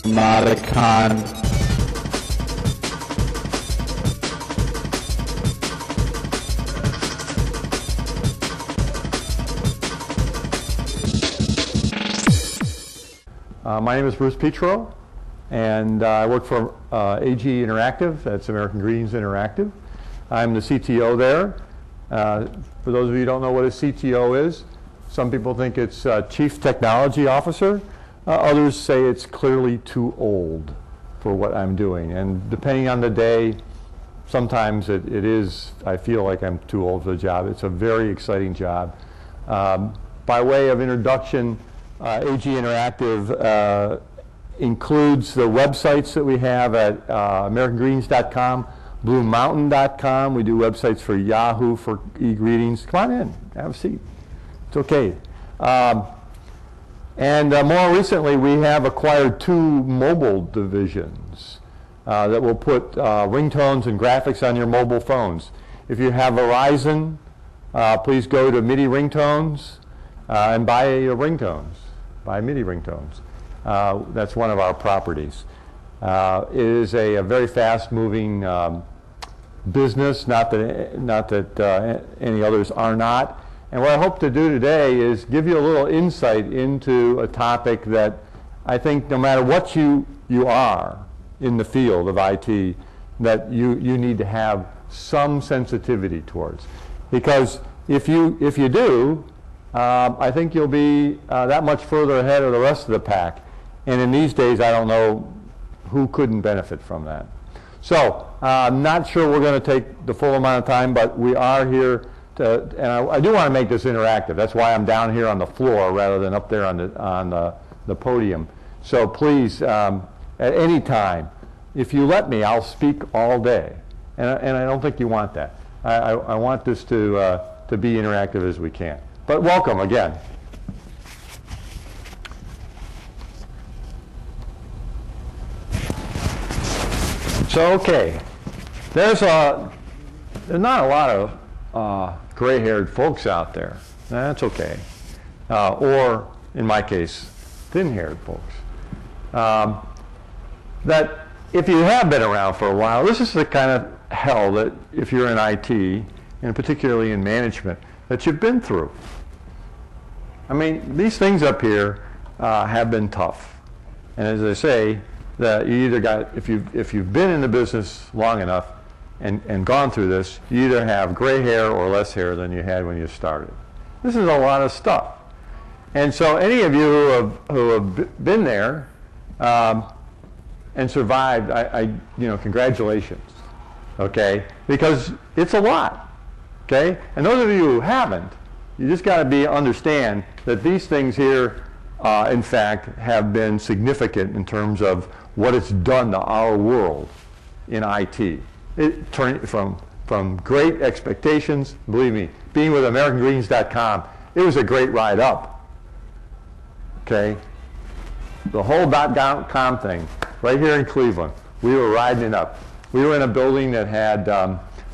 NOTACON. My name is Bruce Petro, and I work for AG Interactive. That's American Greetings Interactive. I'm the CTO there. For those of you who don't know what a CTO is, some people think it's Chief Technology Officer. Others say it's clearly too old for what I'm doing. And depending on the day, sometimes it is, I feel like I'm too old for the job. It's a very exciting job. By way of introduction, AG Interactive includes the websites that we have at AmericanGreetings.com, BlueMountain.com. We do websites for Yahoo, for e-greetings. Come on in, have a seat. It's okay. And more recently, we have acquired 2 mobile divisions that will put ringtones and graphics on your mobile phones. If you have Verizon, please go to MIDI ringtones and buy your ringtones. Buy MIDI ringtones. That's one of our properties. It is a very fast-moving business, not that any others are not. And what I hope to do today is give you a little insight into a topic that I think no matter what you are in the field of IT, that you need to have some sensitivity towards. Because if you do, I think you'll be that much further ahead of the rest of the pack. And in these days, I don't know who couldn't benefit from that. So I'm not sure we're going to take the full amount of time, but we are here and I do want to make this interactive. That's why I'm down here on the floor rather than up there on the podium. So please, at any time, if you let me, I'll speak all day. And I don't think you want that. I want this to be interactive as we can. But welcome again. So okay, there's not a lot of gray-haired folks out there. That's okay. Or, in my case, thin-haired folks. That if you have been around for a while, this is the kind of hell that if you're in IT, and particularly in management, that you've been through. I mean, these things up here have been tough. And as I say, that you either got, if you've been in the business long enough, and gone through this, you either have gray hair or less hair than you had when you started. This is a lot of stuff. And so any of you who have been there and survived, congratulations, okay? Because it's a lot, okay? And those of you who haven't, you just got to understand that these things here, in fact, have been significant in terms of what it's done to our world in IT. It turned from great expectations, believe me, being with AmericanGreetings.com, it was a great ride up, okay? The whole .com thing, right here in Cleveland, we were riding it up. We were in a building that had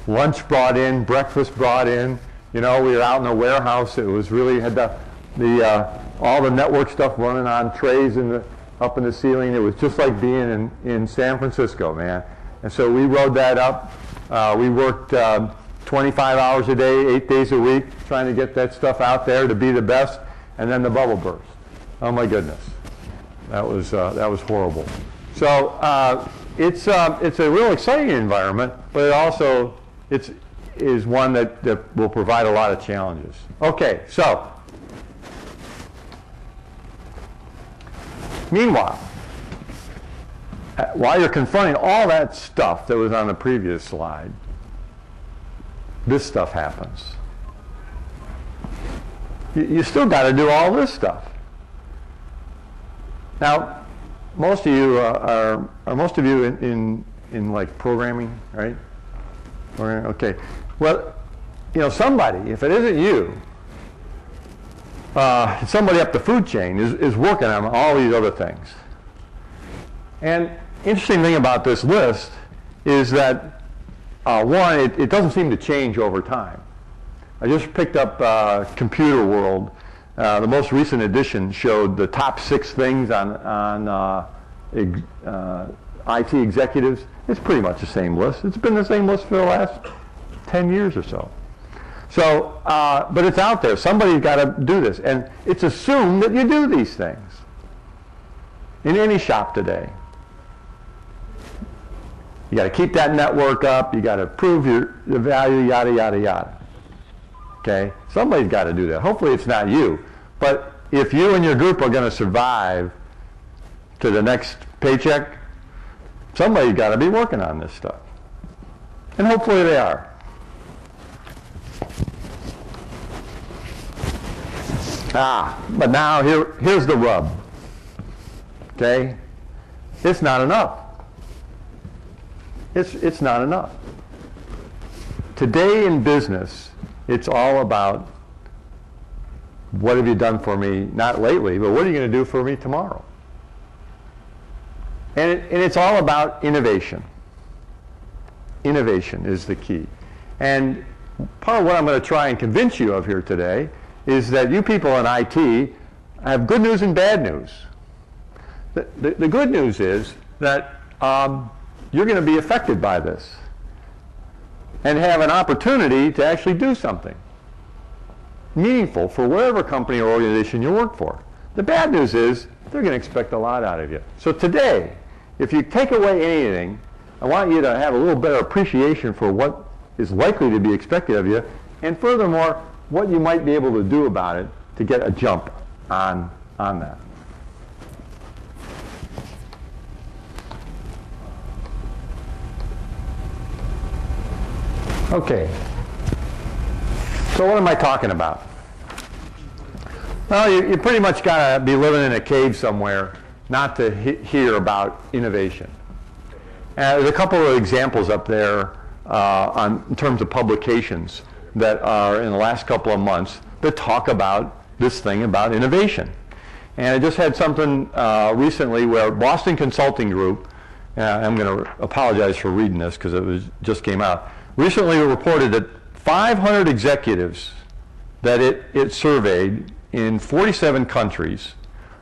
lunch brought in, breakfast brought in. You know, we were out in a warehouse. It was really, had all the network stuff running on trays up in the ceiling. It was just like being in San Francisco, man. And so we rode that up. We worked 25 hours a day, 8 days a week, trying to get that stuff out there to be the best. And then the bubble burst. Oh my goodness, that was horrible. So it's a real exciting environment, but it also is one that will provide a lot of challenges. Okay, so meanwhile, while you're confronting all that stuff that was on the previous slide, this stuff happens. You still got to do all this stuff. Now, most of you are most of you in like programming, right? Okay. Well, somebody, if it isn't you, somebody up the food chain is working on all these other things. And interesting thing about this list is that, one, it doesn't seem to change over time. I just picked up Computer World. The most recent edition showed the top 6 things on IT executives, it's pretty much the same list. It's been the same list for the last 10 years or so. So, but it's out there. Somebody's got to do this. And it's assumed that you do these things in any shop today. You got to keep that network up. You got to prove the value, yada, yada, yada. Okay? Somebody's got to do that. Hopefully it's not you. But if you and your group are going to survive to the next paycheck, somebody's got to be working on this stuff. And hopefully they are. But now here's the rub. Okay? It's not enough. It's not enough. Today in business, it's all about what have you done for me, not lately, but what are you going to do for me tomorrow? And it's all about innovation. Innovation is the key. And part of what I'm going to try and convince you of here today is that you people in IT have good news and bad news. The good news is that you're going to be affected by this and have an opportunity to actually do something meaningful for whatever company or organization you work for. The bad news is they're going to expect a lot out of you. So today, if you take away anything, I want you to have a little better appreciation for what is likely to be expected of you, and furthermore, what you might be able to do about it to get a jump on that. Okay, so what am I talking about? Well, you pretty much got to be living in a cave somewhere not to hear about innovation. There's a couple of examples up there in terms of publications that are in the last couple of months that talk about this thing about innovation. And I just had something recently where Boston Consulting Group, I'm going to apologize for reading this because it just came out, recently reported that 500 executives that it surveyed in 47 countries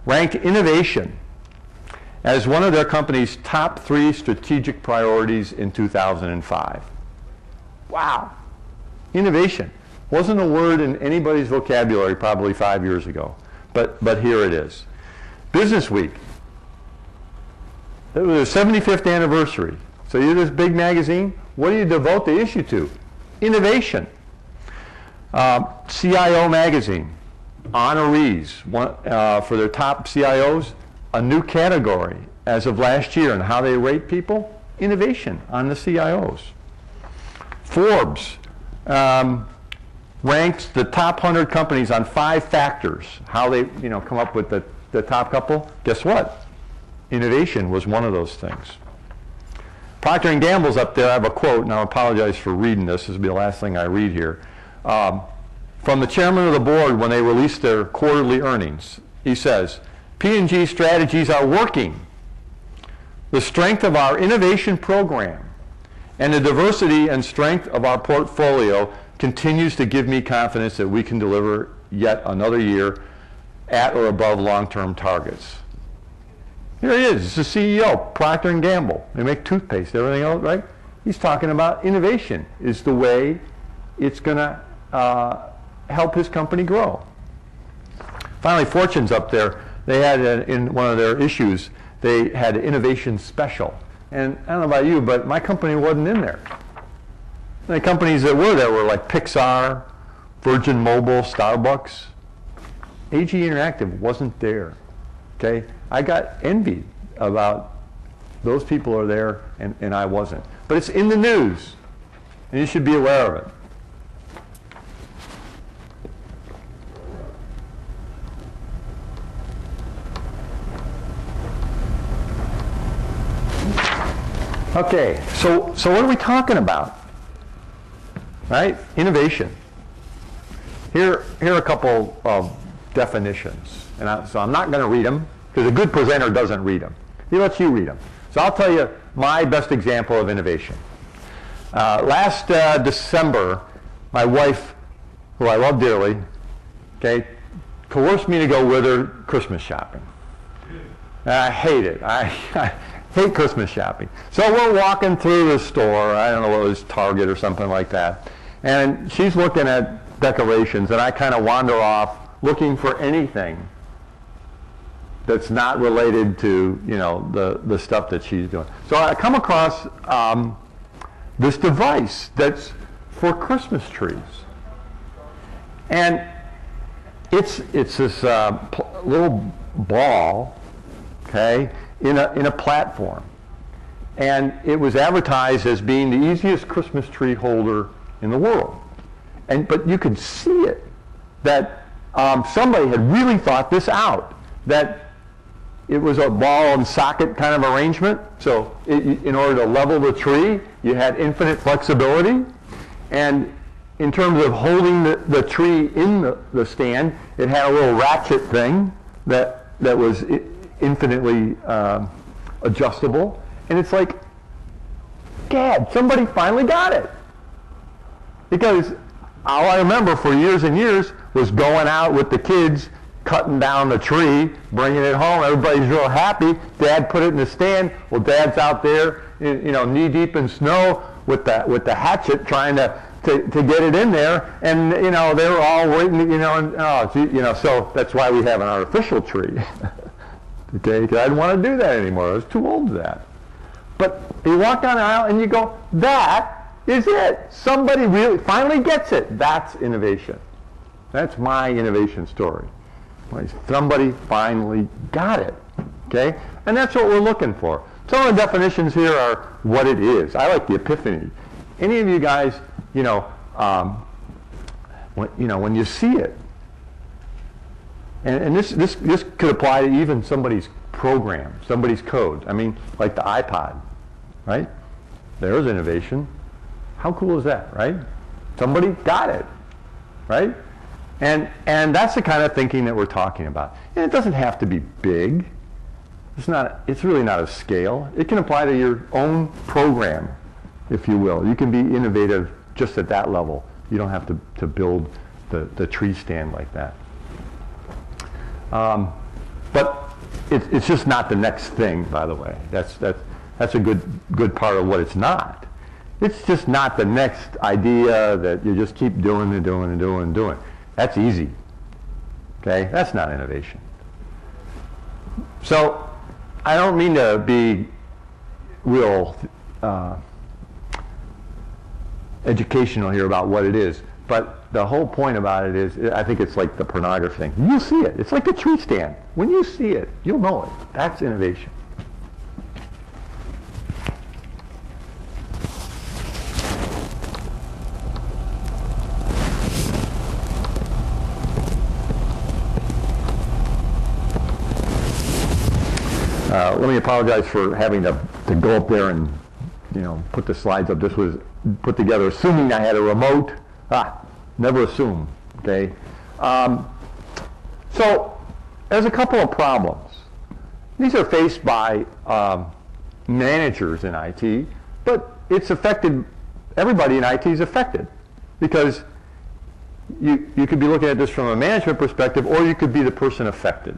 ranked innovation as one of their company's top 3 strategic priorities in 2005. Wow. Innovation. Wasn't a word in anybody's vocabulary probably 5 years ago, but here it is. Business Week. It was their 75th anniversary. So you're this big magazine. What do you devote the issue to? Innovation. CIO Magazine, honorees for their top CIOs, a new category as of last year and how they rate people, innovation on the CIOs. Forbes ranks the top 100 companies on 5 factors, how they come up with the top couple. Guess what? Innovation was one of those things. Procter & Gamble's up there. I have a quote, and I apologize for reading this. This will be the last thing I read here. From the chairman of the board when they released their quarterly earnings. He says, P&G strategies are working. The strength of our innovation program and the diversity and strength of our portfolio continues to give me confidence that we can deliver yet another year at or above long-term targets. Here he is. It's the CEO, Procter & Gamble. They make toothpaste, everything else, right? He's talking about innovation is the way it's going to help his company grow. Finally, Fortune's up there. They had, in one of their issues, they had an innovation special. And I don't know about you, but my company wasn't in there. The companies that were there were like Pixar, Virgin Mobile, Starbucks. AG Interactive wasn't there. Okay? I got envied about those people are there and I wasn't. But it's in the news, and you should be aware of it. Okay, so what are we talking about? Right? Innovation. Here are a couple of definitions. So I'm not going to read them, because a good presenter doesn't read them. He lets you read them. So I'll tell you my best example of innovation. Last December, my wife, who I love dearly, okay, coerced me to go with her Christmas shopping. I hate it. I hate Christmas shopping. So we're walking through the store. I don't know what it was, Target or something like that. And she's looking at decorations, and I kind of wander off looking for anything that's not related to, you know, the stuff that she's doing. So I come across this device that's for Christmas trees. And it's this little ball, okay, in a platform. And it was advertised as being the easiest Christmas tree holder in the world. But you could see it, that somebody had really thought this out, that it was a ball and socket kind of arrangement. So in order to level the tree, you had infinite flexibility. And in terms of holding the tree in the stand, it had a little ratchet thing that was infinitely adjustable. And it's like, Gad, somebody finally got it. Because all I remember for years and years was going out with the kids, cutting down the tree, bringing it home. Everybody's real happy. Dad put it in the stand. Well, Dad's out there, you know, knee deep in snow with the hatchet, trying to get it in there. And you know, they were all waiting. You know, and so that's why we have an artificial tree. Okay, because I didn't want to do that anymore. I was too old for that. But you walk down the aisle and you go, that is it. Somebody really finally gets it. That's innovation. That's my innovation story. Somebody finally got it, okay? And that's what we're looking for. Some of the definitions here are what it is. I like the epiphany. Any of you guys, when you see it, and this could apply to even somebody's program, somebody's code. I mean, like the iPod, right? There's innovation. How cool is that, right? Somebody got it, right? And that's the kind of thinking that we're talking about. And it doesn't have to be big. It's really not a scale. It can apply to your own program, if you will. You can be innovative just at that level. You don't have to build the tree stand like that. But it's just not the next thing, by the way. That's a good part of what it's not. It's just not the next idea that you just keep doing and doing and doing and doing. That's easy, okay? That's not innovation. So I don't mean to be real educational here about what it is, but the whole point about it is, I think it's like the pornography thing. You see it. It's like a tree stand. When you see it, you'll know it. That's innovation. Let me apologize for having to go up there and put the slides up. This was put together assuming I had a remote. Never assume, okay? So there's a couple of problems. These are faced by managers in IT, but it's affected, everybody in IT is affected, because you could be looking at this from a management perspective, or you could be the person affected.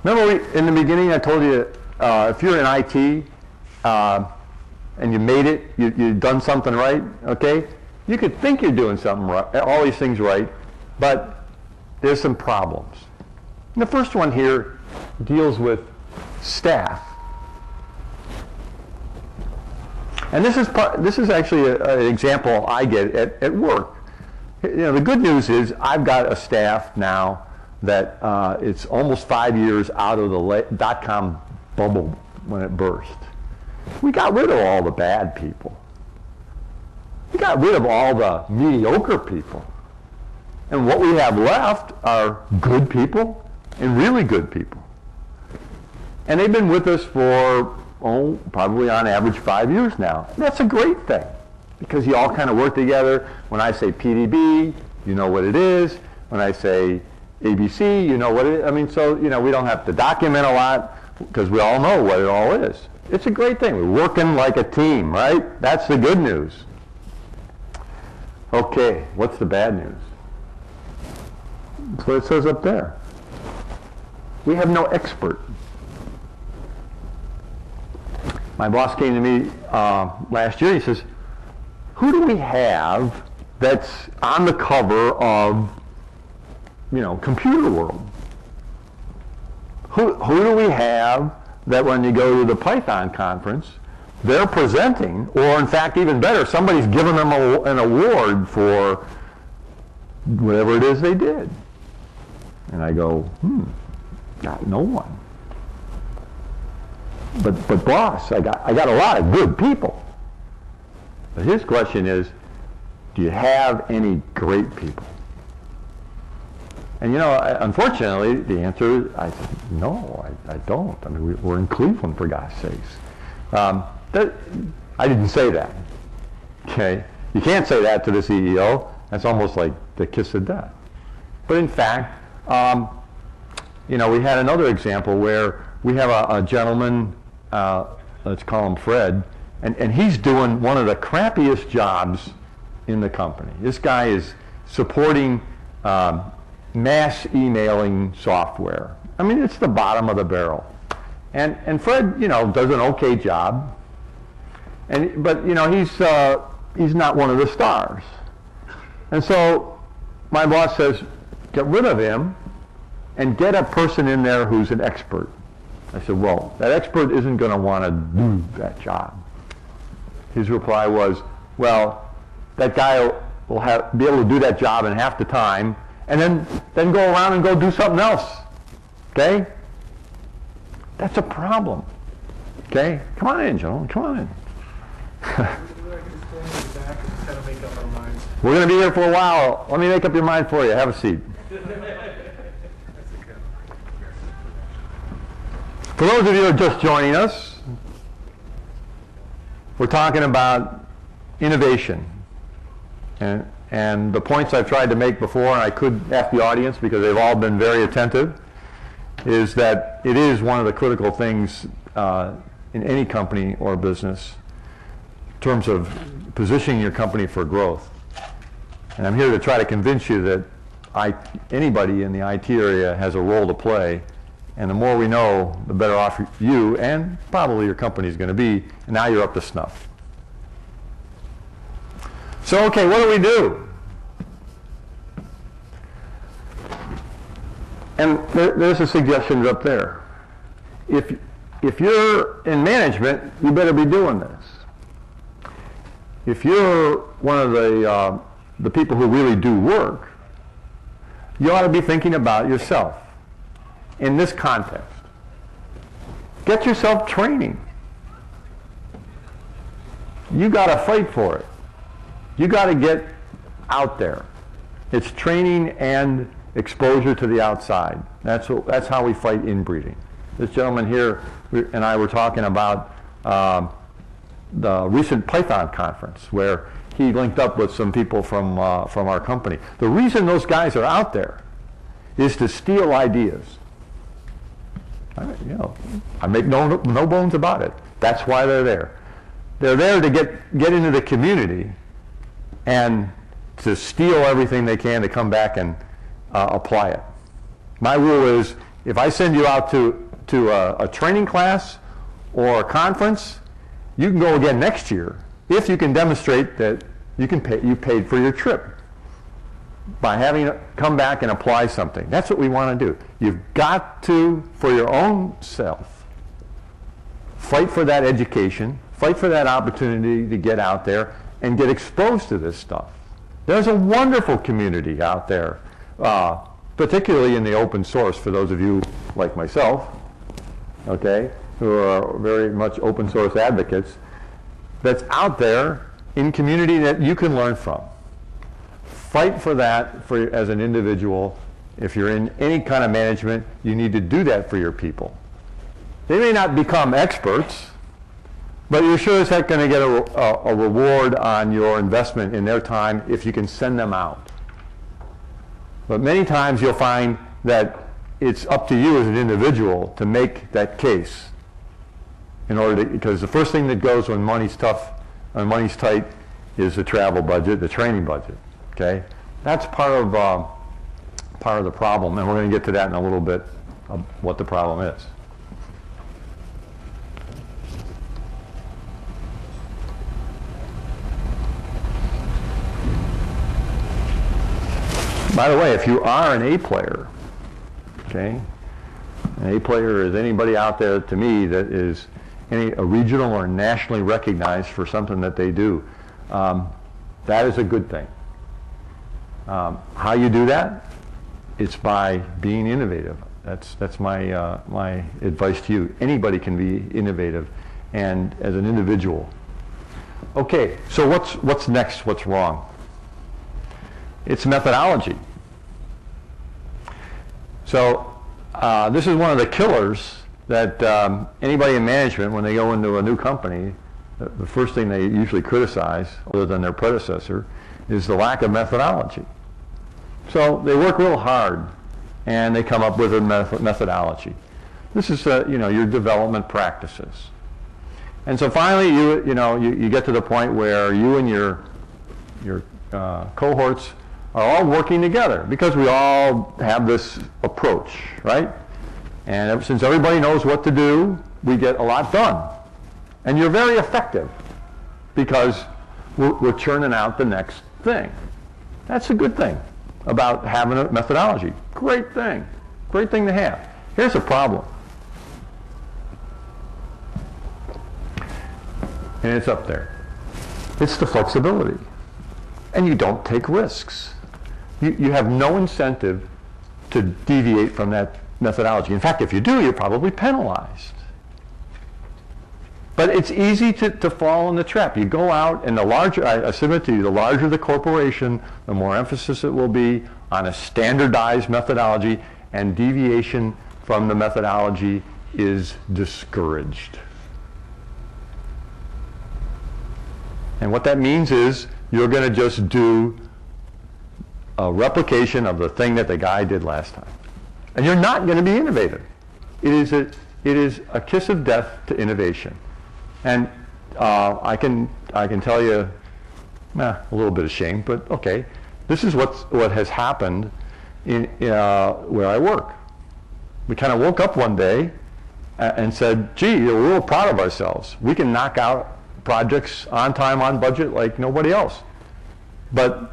Remember in the beginning I told you, if you're in IT and you made it, you've done something right, okay? You could think you're doing something right, all these things right, but there's some problems. And the first one here deals with staff. And this is actually an example I get at work. The good news is I've got a staff now that it's almost 5 years out of the dot-com bubble when it burst. We got rid of all the bad people. We got rid of all the mediocre people. And what we have left are good people and really good people. And they've been with us for, probably on average 5 years now. And that's a great thing, because you all kind of work together. When I say PDB, you know what it is. When I say ABC, you know what it is. I mean, so, we don't have to document a lot, because we all know what it all is. It's a great thing. We're working like a team, right? That's the good news. Okay, what's the bad news? That's what it says up there. we have no expert. My boss came to me last year. He says, who do we have that's on the cover of, Computer World? Who do we have that when you go to the Python conference, they're presenting, or in fact, even better, somebody's giving them an award for whatever it is they did? And I go, got no one. But boss, I got a lot of good people. But his question is, do you have any great people? And unfortunately, the answer is, I said, no, I don't. I mean, we're in Cleveland, for God's sakes. I didn't say that. Okay, you can't say that to the CEO. That's almost like the kiss of death. But in fact, we had another example where we have a gentleman, let's call him Fred, and he's doing one of the crappiest jobs in the company. This guy is supporting mass emailing software. I mean, it's the bottom of the barrel. And Fred, does an okay job. But he's not one of the stars. And so my boss says, get rid of him and get a person in there who's an expert. I said, well, that expert isn't going to want to do that job. His reply was, well, that guy will be able to do that job in half the time, and then go around and go do something else. Okay? That's a problem. Okay? Come on in, gentlemen. Come on in. We're going to be here for a while. Let me make up your mind for you. Have a seat. For those of you who are just joining us, we're talking about innovation. And the points I've tried to make before, and I could ask the audience because they've all been very attentive, is that it is one of the critical things in any company or business in terms of positioning your company for growth. And I'm here to try to convince you that anybody in the IT area has a role to play, and the more we know, the better off you and probably your company is going to be, and now you're up to snuff. So, okay, what do we do? And there's a suggestion up there. If you're in management, you better be doing this. If you're one of the people who really do work, you ought to be thinking about yourself in this context. Get yourself training. You got to fight for it. You got to get out there. It's training and exposure to the outside. That's how we fight inbreeding. This gentleman here and I were talking about the recent Python conference where he linked up with some people from our company. The reason those guys are out there is to steal ideas. I make no bones about it. That's why they're there. They're there to get into the community and to steal everything they can to come back and apply it. My rule is, if I send you out to a training class or a conference, you can go again next year if you can demonstrate that you paid for your trip by having to come back and apply something. That's what we want to do. You've got to, for your own self, fight for that education, fight for that opportunity to get out there and get exposed to this stuff. There's a wonderful community out there, particularly in the open source, for those of you like myself, okay, who are very much open source advocates, that's out there in community that you can learn from. Fight for that as an individual. If you're in any kind of management, you need to do that for your people. They may not become experts, but you're sure as heck going to get a reward on your investment in their time if you can send them out. But many times you'll find that it's up to you as an individual to make that case because the first thing that goes when money's tough, when money's tight, is the travel budget, the training budget. Okay, that's part of the problem, and we're going to get to that in a little bit of what the problem is. By the way, if you are an A player, okay, an A player is anybody out there to me that is a regional or nationally recognized for something that they do. That is a good thing. How you do that? It's by being innovative. That's my my advice to you. Anybody can be innovative, and as an individual. Okay, so what's next? What's wrong? It's methodology. So this is one of the killers that anybody in management, when they go into a new company, the first thing they usually criticize, other than their predecessor, is the lack of methodology. So they work real hard, and they come up with a methodology. This is your development practices. And so finally, you get to the point where you and your cohorts are all working together, because we all have this approach, right? And since everybody knows what to do, we get a lot done. And you're very effective, because we're churning out the next thing. That's a good thing about having a methodology. Great thing to have. Here's a problem. And it's up there. It's the flexibility. And you don't take risks. You have no incentive to deviate from that methodology. In fact, if you do, you're probably penalized. But it's easy to fall in the trap. You go out, and the larger, I submit to you, the larger the corporation, the more emphasis it will be on a standardized methodology, and deviation from the methodology is discouraged. And what that means is you're going to just do a replication of the thing that the guy did last time. And you're not going to be innovative. It is a kiss of death to innovation. And I can tell you, a little bit of shame, but okay, this is what has happened in where I work. We kind of woke up one day and said, gee, we're real proud of ourselves. We can knock out projects on time, on budget, like nobody else. But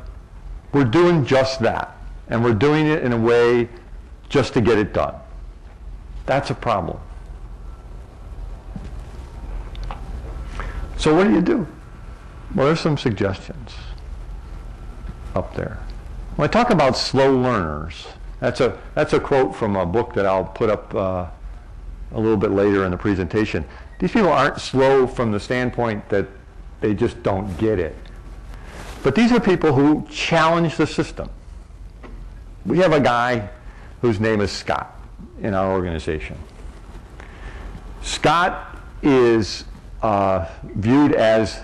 we're doing just that, and we're doing it in a way just to get it done. That's a problem. So what do? Well, there's some suggestions up there. When I talk about slow learners, that's a quote from a book that I'll put up a little bit later in the presentation. These people aren't slow from the standpoint that they just don't get it. But these are people who challenge the system. We have a guy whose name is Scott in our organization. Scott is viewed as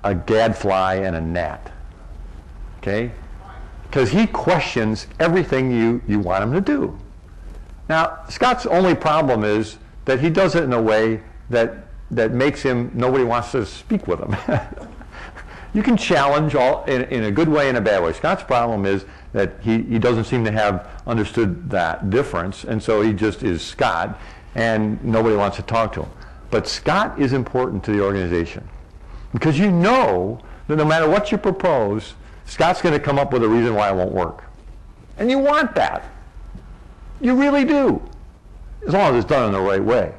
a gadfly and a gnat, okay? Because he questions everything you want him to do. Now, Scott's only problem is that he does it in a way that makes him, nobody wants to speak with him. You can challenge in a good way and a bad way. Scott's problem is that he doesn't seem to have understood that difference, and so he just is Scott, and nobody wants to talk to him. But Scott is important to the organization, because you know that no matter what you propose, Scott's going to come up with a reason why it won't work. And you want that. You really do, as long as it's done in the right way.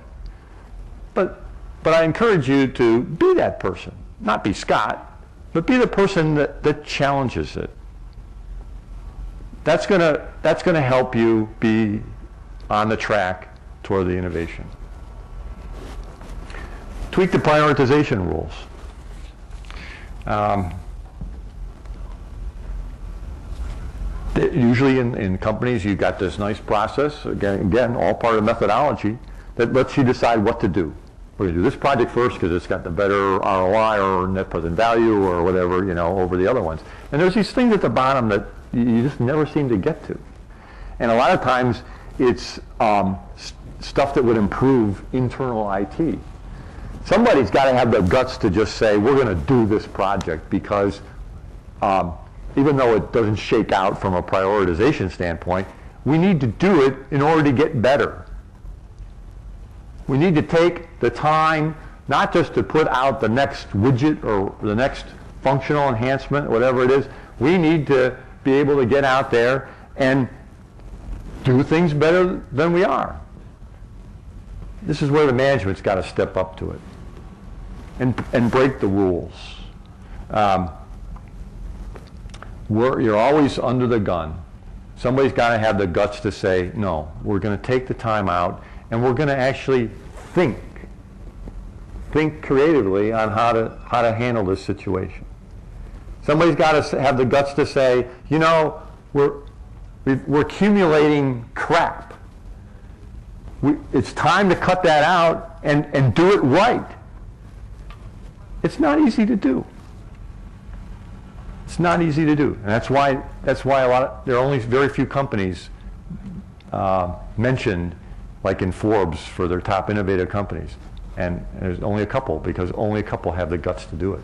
But I encourage you to be that person, not be Scott, but be the person that challenges it. That's gonna help you be on the track toward the innovation. Tweak the prioritization rules. Usually in companies, you've got this nice process, again, all part of methodology, that lets you decide what to do. We're going to do this project first because it's got the better ROI or net present value or whatever, over the other ones. And there's these things at the bottom that you just never seem to get to. And a lot of times it's stuff that would improve internal IT. Somebody's got to have the guts to just say, we're going to do this project because even though it doesn't shake out from a prioritization standpoint, We need to do it in order to get better. We need to take the time not just to put out the next widget or the next functional enhancement, whatever it is. We need to be able to get out there and do things better than we are. This is where the management's got to step up to it and break the rules. You're always under the gun. Somebody's got to have the guts to say, no, we're going to take the time out and we're going to actually think creatively on how to handle this situation. Somebody's got to have the guts to say, you know, we're accumulating crap. It's time to cut that out and do it right. It's not easy to do. It's not easy to do, and that's why there are only very few companies mentioned, like in Forbes, for their top innovative companies, and there's only a couple because only a couple have the guts to do it.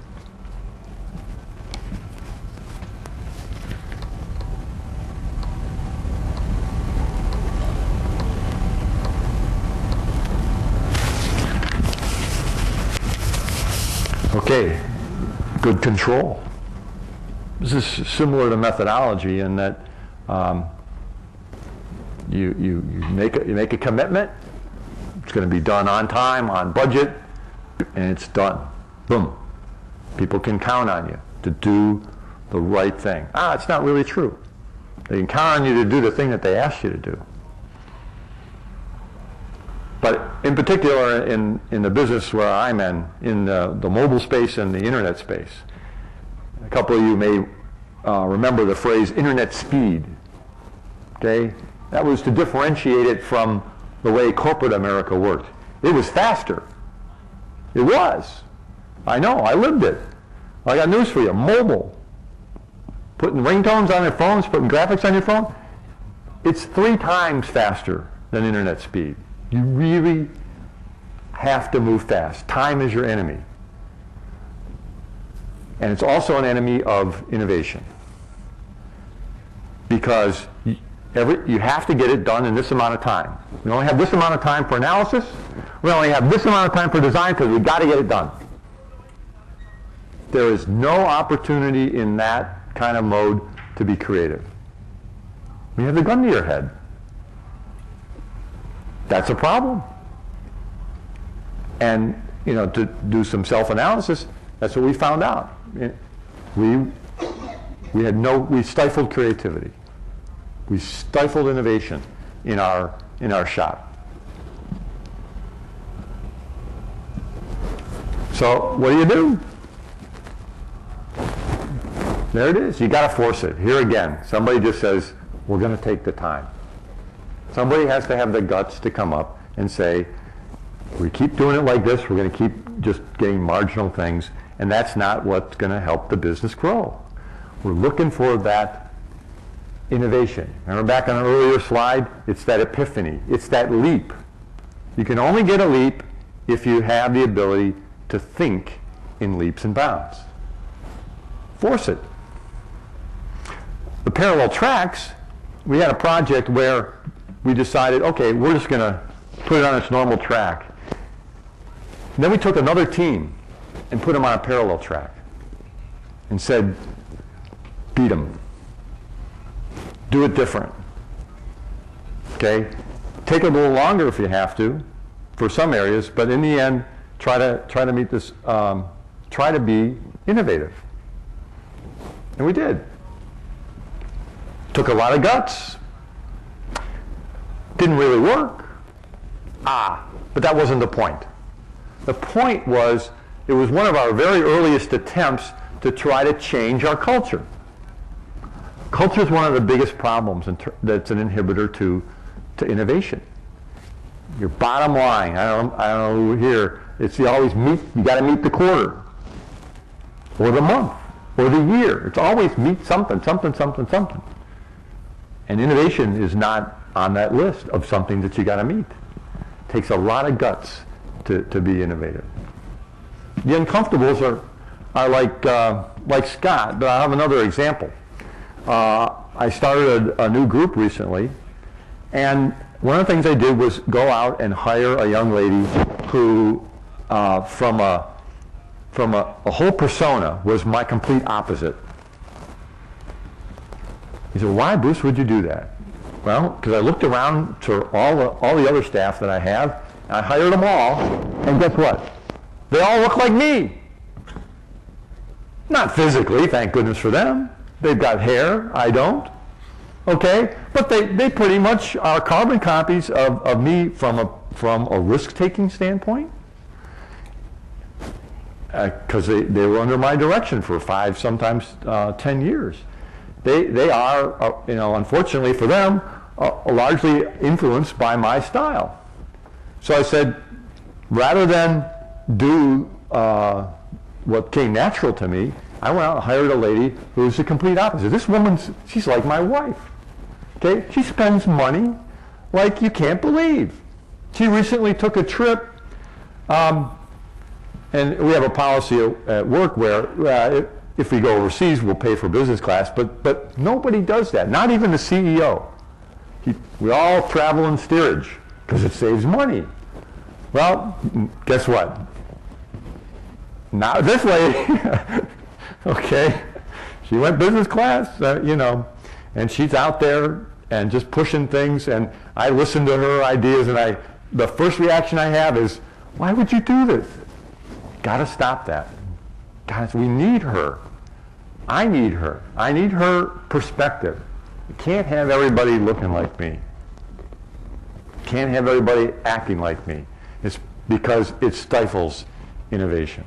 Okay, good control. This is similar to methodology in that you make a commitment. It's going to be done on time, on budget, and it's done. Boom. People can count on you to do the right thing. It's not really true. They can count on you to do the thing that they asked you to do. But in particular, in the business where I'm in the mobile space and the internet space, a couple of you may remember the phrase internet speed. Okay? That was to differentiate it from the way corporate America worked. It was faster. It was. I know, I lived it. I got news for you. Mobile. Putting ringtones on your phones, putting graphics on your phone, it's 3 times faster than internet speed. You really have to move fast. Time is your enemy. And it's also an enemy of innovation. Because you have to get it done in this amount of time. We only have this amount of time for analysis. We only have this amount of time for design because we've got to get it done. There is no opportunity in that kind of mode to be creative. We have the gun to your head. That's a problem. And, you know, to do some self-analysis, that's what we found out. We stifled creativity. We stifled innovation in our shop. So what do? There it is. You got to force it. Here again, somebody just says, we're going to take the time. Somebody has to have the guts to come up and say, we keep doing it like this, we're going to keep just getting marginal things, and that's not what's going to help the business grow. We're looking for that innovation. Remember back on an earlier slide? It's that epiphany. It's that leap. You can only get a leap if you have the ability to think in leaps and bounds. Force it. The parallel tracks, we had a project where we decided, okay, we're just going to put it on its normal track. And then we took another team and put them on a parallel track and said, beat them. Do it different. Okay? Take a little longer if you have to for some areas, but in the end, try to meet this, try to be innovative. And we did. Took a lot of guts. Didn't really work. But that wasn't the point. The point was, it was one of our very earliest attempts to try to change our culture. Culture is one of the biggest problems that's an inhibitor to innovation. Your bottom line, I don't know here, it's you got to meet the quarter, or the month, or the year. It's always meet something. And innovation is not on that list of something that you got to meet. It takes a lot of guts to be innovative. The uncomfortables are like Scott, but I have another example. I started a new group recently, And one of the things I did was go out and hire a young lady who, from a whole persona, was my complete opposite. He said, why, Bruce, would you do that? Well, because I looked around to all the other staff that I have, and I hired them all, and guess what? They all look like me. Not physically, thank goodness for them. They've got hair, I don't. Okay? But they pretty much are carbon copies of me from a risk-taking standpoint. Because they were under my direction for 5, sometimes 10 years. They are, unfortunately for them, largely influenced by my style. So I said, rather than do what came natural to me, I went out and hired a lady who's the complete opposite. This woman's, she's like my wife. Okay? She spends money like you can't believe. She recently took a trip, and we have a policy at work where if we go overseas, we'll pay for business class, but nobody does that, not even the CEO. We all travel in steerage because it saves money. Well, guess what? Not this lady. Okay? She went business class, and she's out there and just pushing things, and I listen to her ideas, and the first reaction I have is, why would you do this? Got to stop that. Guys, we need her. I need her. I need her perspective. You can't have everybody looking like me. Can't have everybody acting like me. It's because it stifles innovation.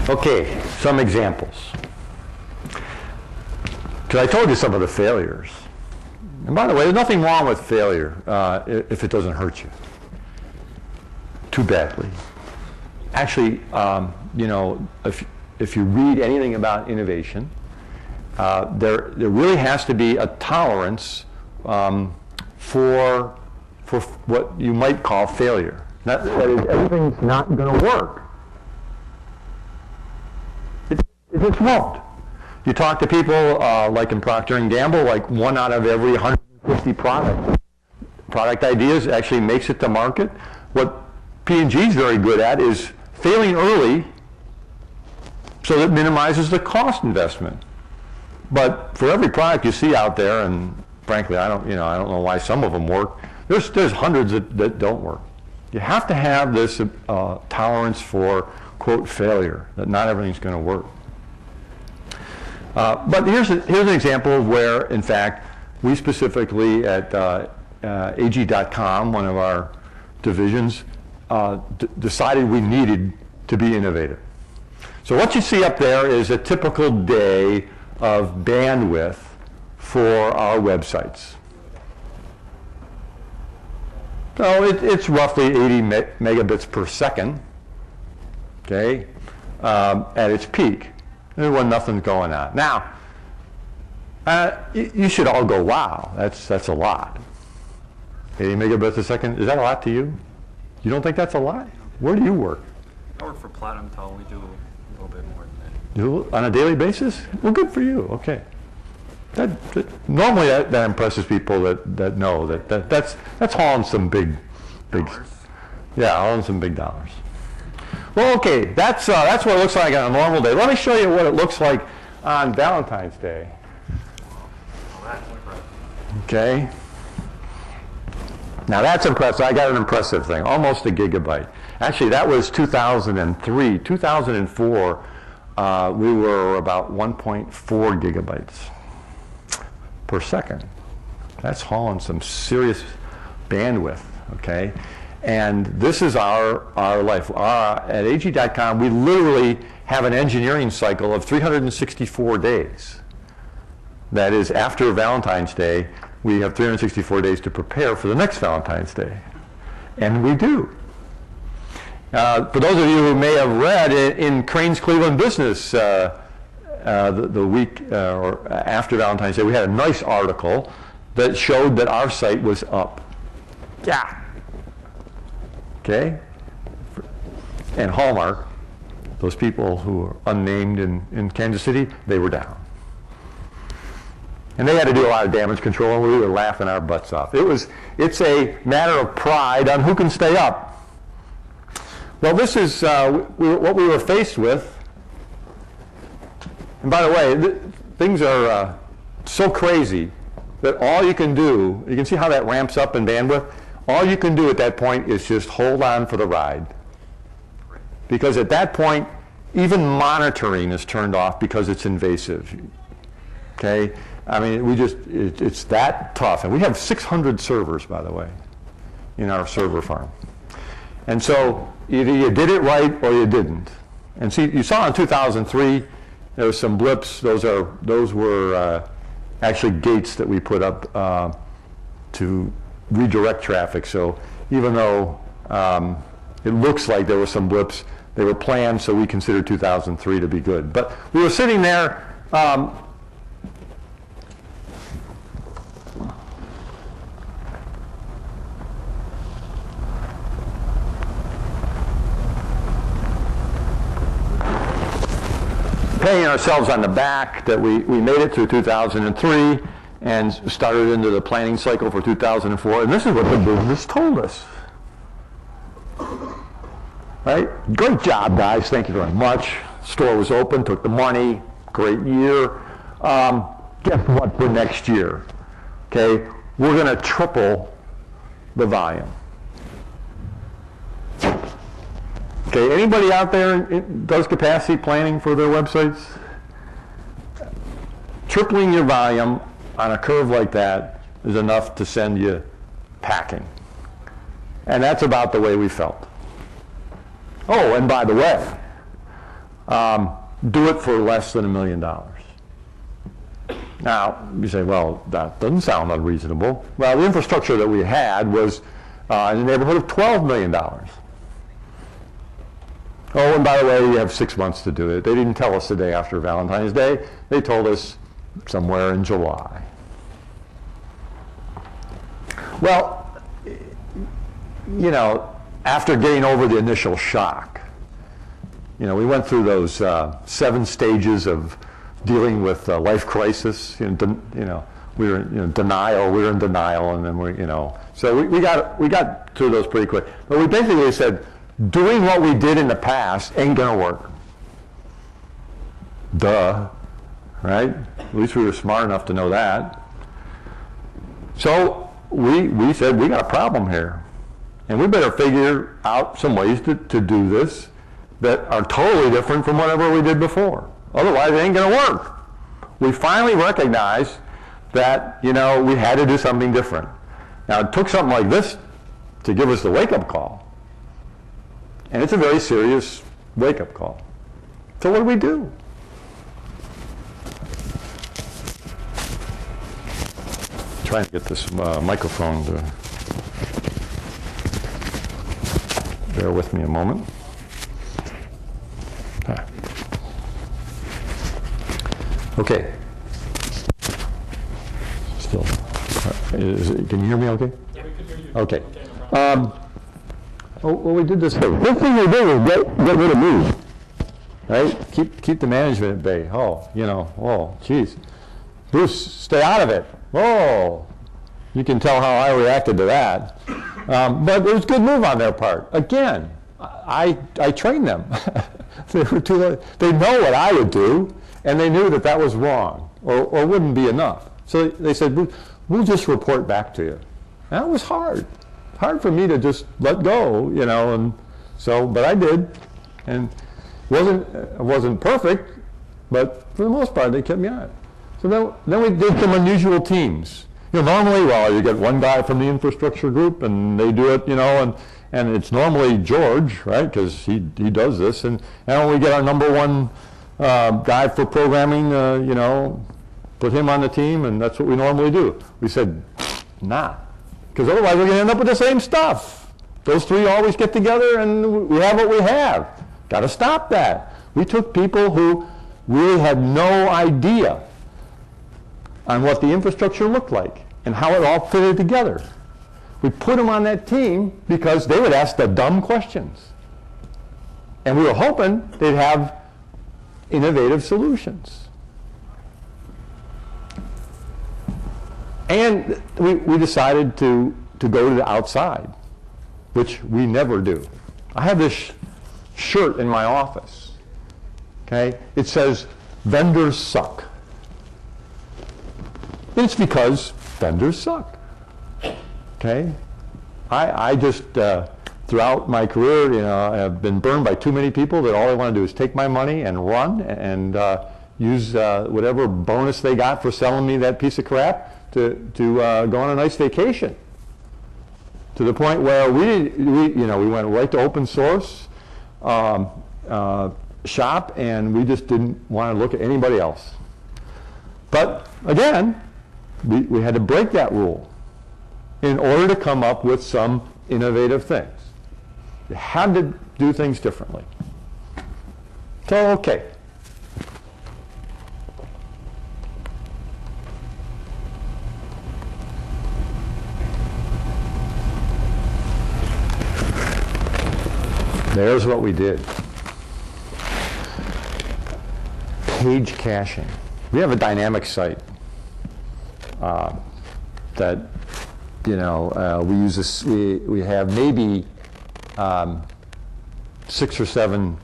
Okay, some examples. Because I told you some of the failures. And by the way, there's nothing wrong with failure if it doesn't hurt you too badly. Actually, if you read anything about innovation, there really has to be a tolerance for what you might call failure. That is, everything's not going to work. It just won't. You talk to people like in Procter & Gamble, like 1 out of every 150 product ideas actually makes it to market. What P&G is very good at is failing early so that it minimizes the cost investment. But for every product you see out there, and frankly, I don't know why some of them work, there's hundreds that don't work. You have to have this tolerance for, quote, failure, that not everything's going to work. But here's an example of where, in fact, we specifically at AG.com, one of our divisions, decided we needed to be innovative. So what you see up there is a typical day of bandwidth for our websites. So it's roughly 80 megabits per second, okay, at its peak, when nothing's going on. Now, you should all go, wow, that's a lot. 80 megabits a second, is that a lot to you? You don't think that's a lot? Where do you work? I work for Platinum Tel. We do a little bit more than that. You do, on a daily basis? Well, good for you. Okay. Normally that impresses people that know that's hauling some big, Dollars. yeah, hauling some big dollars. Well, okay, that's what it looks like on a normal day. Let me show you what it looks like on Valentine's Day. Okay. Now that's impressive. I got an impressive thing, almost a gigabyte. Actually, that was 2003. 2004, we were about 1.4 gigabytes per second. That's hauling some serious bandwidth, okay? And this is our life. At AG.com, we literally have an engineering cycle of 364 days. That is, after Valentine's Day, we have 364 days to prepare for the next Valentine's Day. And we do. For those of you who may have read in Crane's Cleveland Business the week or after Valentine's Day, we had a nice article that showed that our site was up. Yeah. Okay? And Hallmark those people who were unnamed in Kansas City, they were down. And they had to do a lot of damage control, and we were laughing our butts off. It's a matter of pride on who can stay up. Well, this is what we were faced with. And by the way, things are so crazy that all you can do, you can see how that ramps up in bandwidth, all you can do at that point is just hold on for the ride. Because at that point, even monitoring is turned off because it's invasive. Okay? I mean, it's that tough. And we have 600 servers, by the way, in our server farm. And so either you did it right or you didn't. And see, you saw in 2003, there was some blips. Those were actually gates that we put up to redirect traffic. So even though it looks like there were some blips, they were planned, so we considered 2003 to be good. But we were sitting there. Paying ourselves on the back that we made it through 2003 and started into the planning cycle for 2004. And this is what the business told us. Right? Great job, guys. Thank you very much. Store was open, took the money. Great year. Guess what for next year? Okay, we're going to triple the volume. Okay, anybody out there does capacity planning for their websites? Tripling your volume on a curve like that is enough to send you packing. And that's about the way we felt. Oh, and by the way, do it for less than $1 million. Now, you say, well, that doesn't sound unreasonable. Well, the infrastructure that we had was in the neighborhood of $12 million. Oh, and by the way, you have 6 months to do it. They didn't tell us the day after Valentine's Day. They told us somewhere in July. Well, you know, after getting over the initial shock, you know, we went through those 7 stages of dealing with life crisis. We were in denial. We were in denial, and then so we got through those pretty quick. But we basically said, doing what we did in the past ain't gonna work. Duh, right? At least we were smart enough to know that. So we said, we got a problem here. And we better figure out some ways to do this that are totally different from whatever we did before. Otherwise, it ain't gonna work. We finally recognized that, we had to do something different. Now, it took something like this to give us the wake-up call. And it's a very serious wake-up call. So what do we do? Trying to get this microphone to bear with me a moment. Okay. Still. Can you hear me okay? Yeah, we could hear you. Okay. No well, we did this thing. This thing we did was get rid of me. Right? Keep the management at bay. Geez. Bruce, stay out of it. Oh, you can tell how I reacted to that. But it was a good move on their part. Again, I trained them. They know what I would do, and they knew that was wrong or wouldn't be enough. So they said, we'll just report back to you. That was hard. Hard for me to just let go, but I did. And it wasn't perfect, but for the most part, they kept me on it. So then we did some unusual teams. Normally, you get one guy from the infrastructure group, and they do it, and it's normally George, right, because he does this. And when we get our number one guy for programming, put him on the team, and that's what we normally do. We said, nah, because otherwise we're going to end up with the same stuff. Those three always get together, and we have what we have. Got to stop that. We took people who really had no idea on what the infrastructure looked like and how it all fitted together. We put them on that team because they would ask the dumb questions. And we were hoping they'd have innovative solutions. And we decided to go to the outside, which we never do. I have this shirt in my office. Okay? It says, vendors suck. It's because vendors suck. Okay? I just, throughout my career, you know, I've been burned by too many people that all they want to do is take my money and run and use whatever bonus they got for selling me that piece of crap to go on a nice vacation. To the point where we went right to open source shop, and we just didn't want to look at anybody else. But again, we had to break that rule in order to come up with some innovative things. You had to do things differently. So, okay. There's what we did. Page caching. We have a dynamic site that, you know, we use this. We have maybe 6 or 7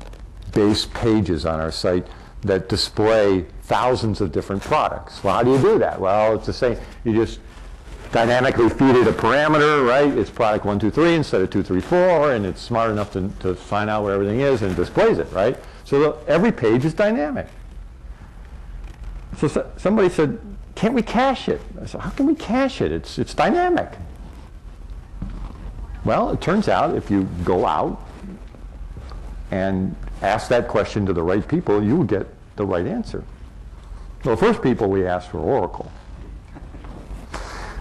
base pages on our site that display thousands of different products. Well, how do you do that? Well, it's the same. You just dynamically feed it a parameter, right? It's product 1, 2, 3 instead of 2, 3, 4, and it's smart enough to find out where everything is and displays it, right? So every page is dynamic. So somebody said, can't we cache it? I said, how can we cache it? It's dynamic. Well, it turns out if you go out and ask that question to the right people, you will get the right answer. Well, the first people we asked were Oracle.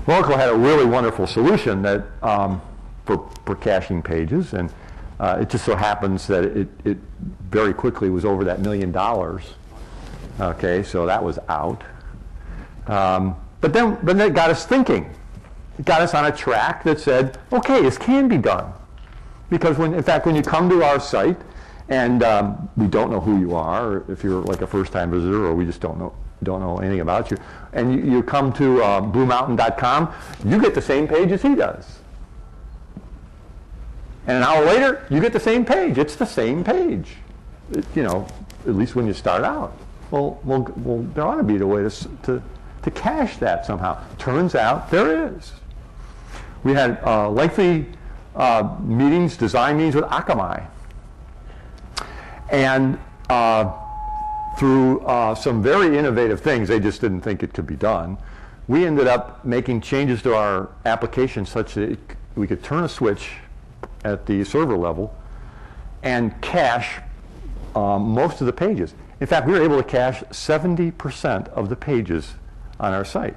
Oracle had a really wonderful solution that for caching pages, and it just so happens that it very quickly was over that $1 million. Okay, so that was out. But then it got us thinking. It got us on a track that said, okay, this can be done. Because in fact, when you come to our site, and we don't know who you are, or if you're like a first-time visitor, or we just don't know anything about you, and you come to bluemountain.com, you get the same page as he does. And an hour later, you get the same page. It's the same page, you know, at least when you start out. Well, there ought to be a way to cache that somehow. Turns out there is. We had lengthy meetings, design meetings with Akamai. And through some very innovative things, they just didn't think it could be done, we ended up making changes to our application such that we could turn a switch at the server level and cache most of the pages. In fact, we were able to cache 70% of the pages on our site.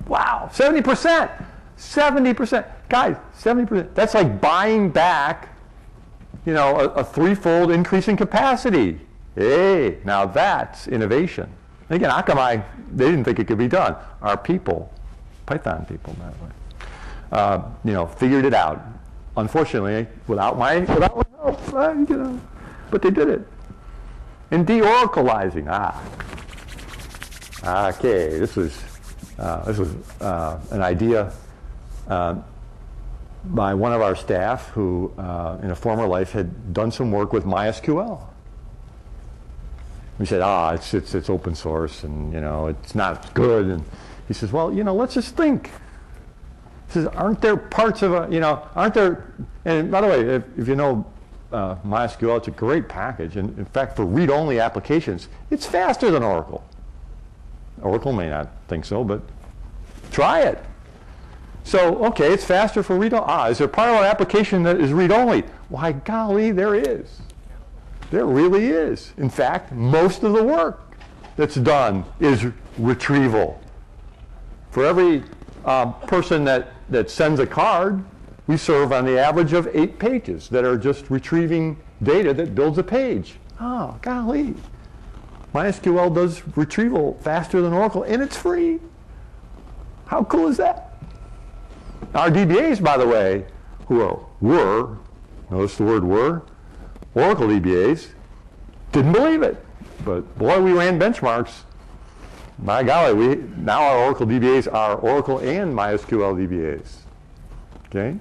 Wow, 70%! 70%! Guys, 70%. That's like buying back, you know, a threefold increase in capacity. Hey, now that's innovation. And again, Akamai, they didn't think it could be done. Our people, Python people, that way, you know, figured it out. Unfortunately, without my help, you know, but they did it. And de-oracleizing, okay, this was an idea by one of our staff who, in a former life, had done some work with MySQL. We said, it's open source, and you know, it's not good. And he says, well, you know, let's just think. He says, aren't there parts of a, you know, aren't there? And by the way, if you know MySQL, it's a great package, and in fact, for read-only applications, it's faster than Oracle. Oracle may not think so, but try it. So, okay, it's faster for read-only. Is there part of our application that is read-only? Why, golly, there is. There really is. In fact, most of the work that's done is retrieval. For every person that sends a card, we serve on the average of 8 pages that are just retrieving data that builds a page. Oh, golly. MySQL does retrieval faster than Oracle, and it's free. How cool is that? Our DBAs, by the way, who were, notice the word were Oracle DBAs didn't believe it. But boy, we ran benchmarks. My golly, now our Oracle DBAs are Oracle and MySQL DBAs. Okay?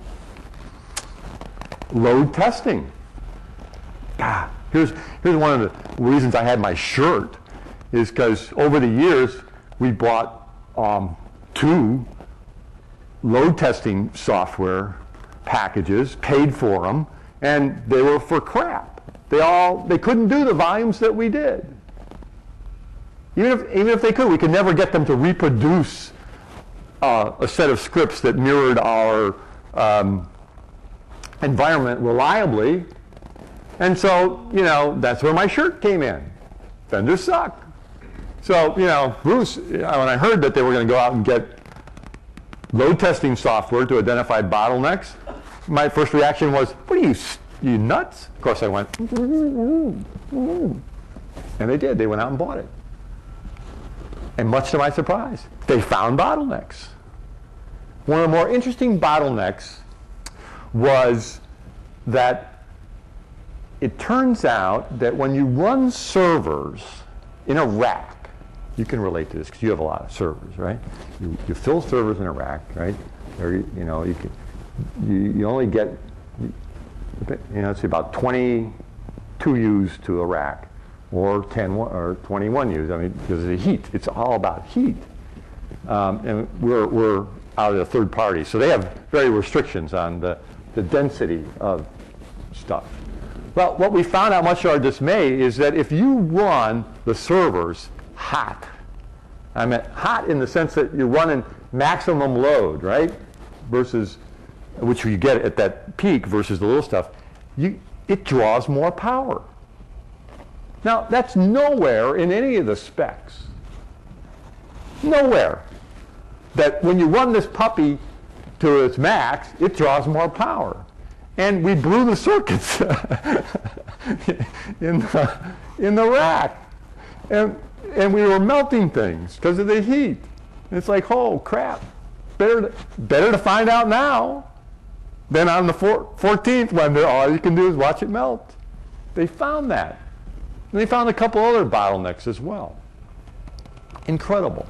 Load testing. Here's one of the reasons I had my shirt, is because over the years we bought 2 load testing software packages, paid for them, and they were for crap. They couldn't do the volumes that we did. Even if they could, we could never get them to reproduce a set of scripts that mirrored our environment reliably. And so, that's where my shirt came in. Vendors suck. So, Bruce, when I heard that they were going to go out and get load testing software to identify bottlenecks, my first reaction was, what are you nuts? Of course I went, and they did. They went out and bought it. And much to my surprise, they found bottlenecks. One of the more interesting bottlenecks was that it turns out that when you run servers in a rack, you can relate to this because you have a lot of servers, right? You fill servers in a rack, right? Or, you only get, it's about 22 U's to a rack, or 10 or 21 U's. I mean, because of the heat. It's all about heat. And we're out of the third party, so they have very restrictions on the density of stuff. Well, what we found out, much to our dismay, is that if you run the servers hot, I mean hot in the sense that you're running maximum load, right? Versus, which you get at that peak versus the little stuff, it draws more power. Now, that's nowhere in any of the specs. Nowhere. That when you run this puppy to its max, it draws more power. And we blew the circuits in the rack. And we were melting things because of the heat. And it's like, oh, crap. Better to find out now than on the 14th when all you can do is watch it melt. They found that. And they found a couple other bottlenecks as well. Incredible.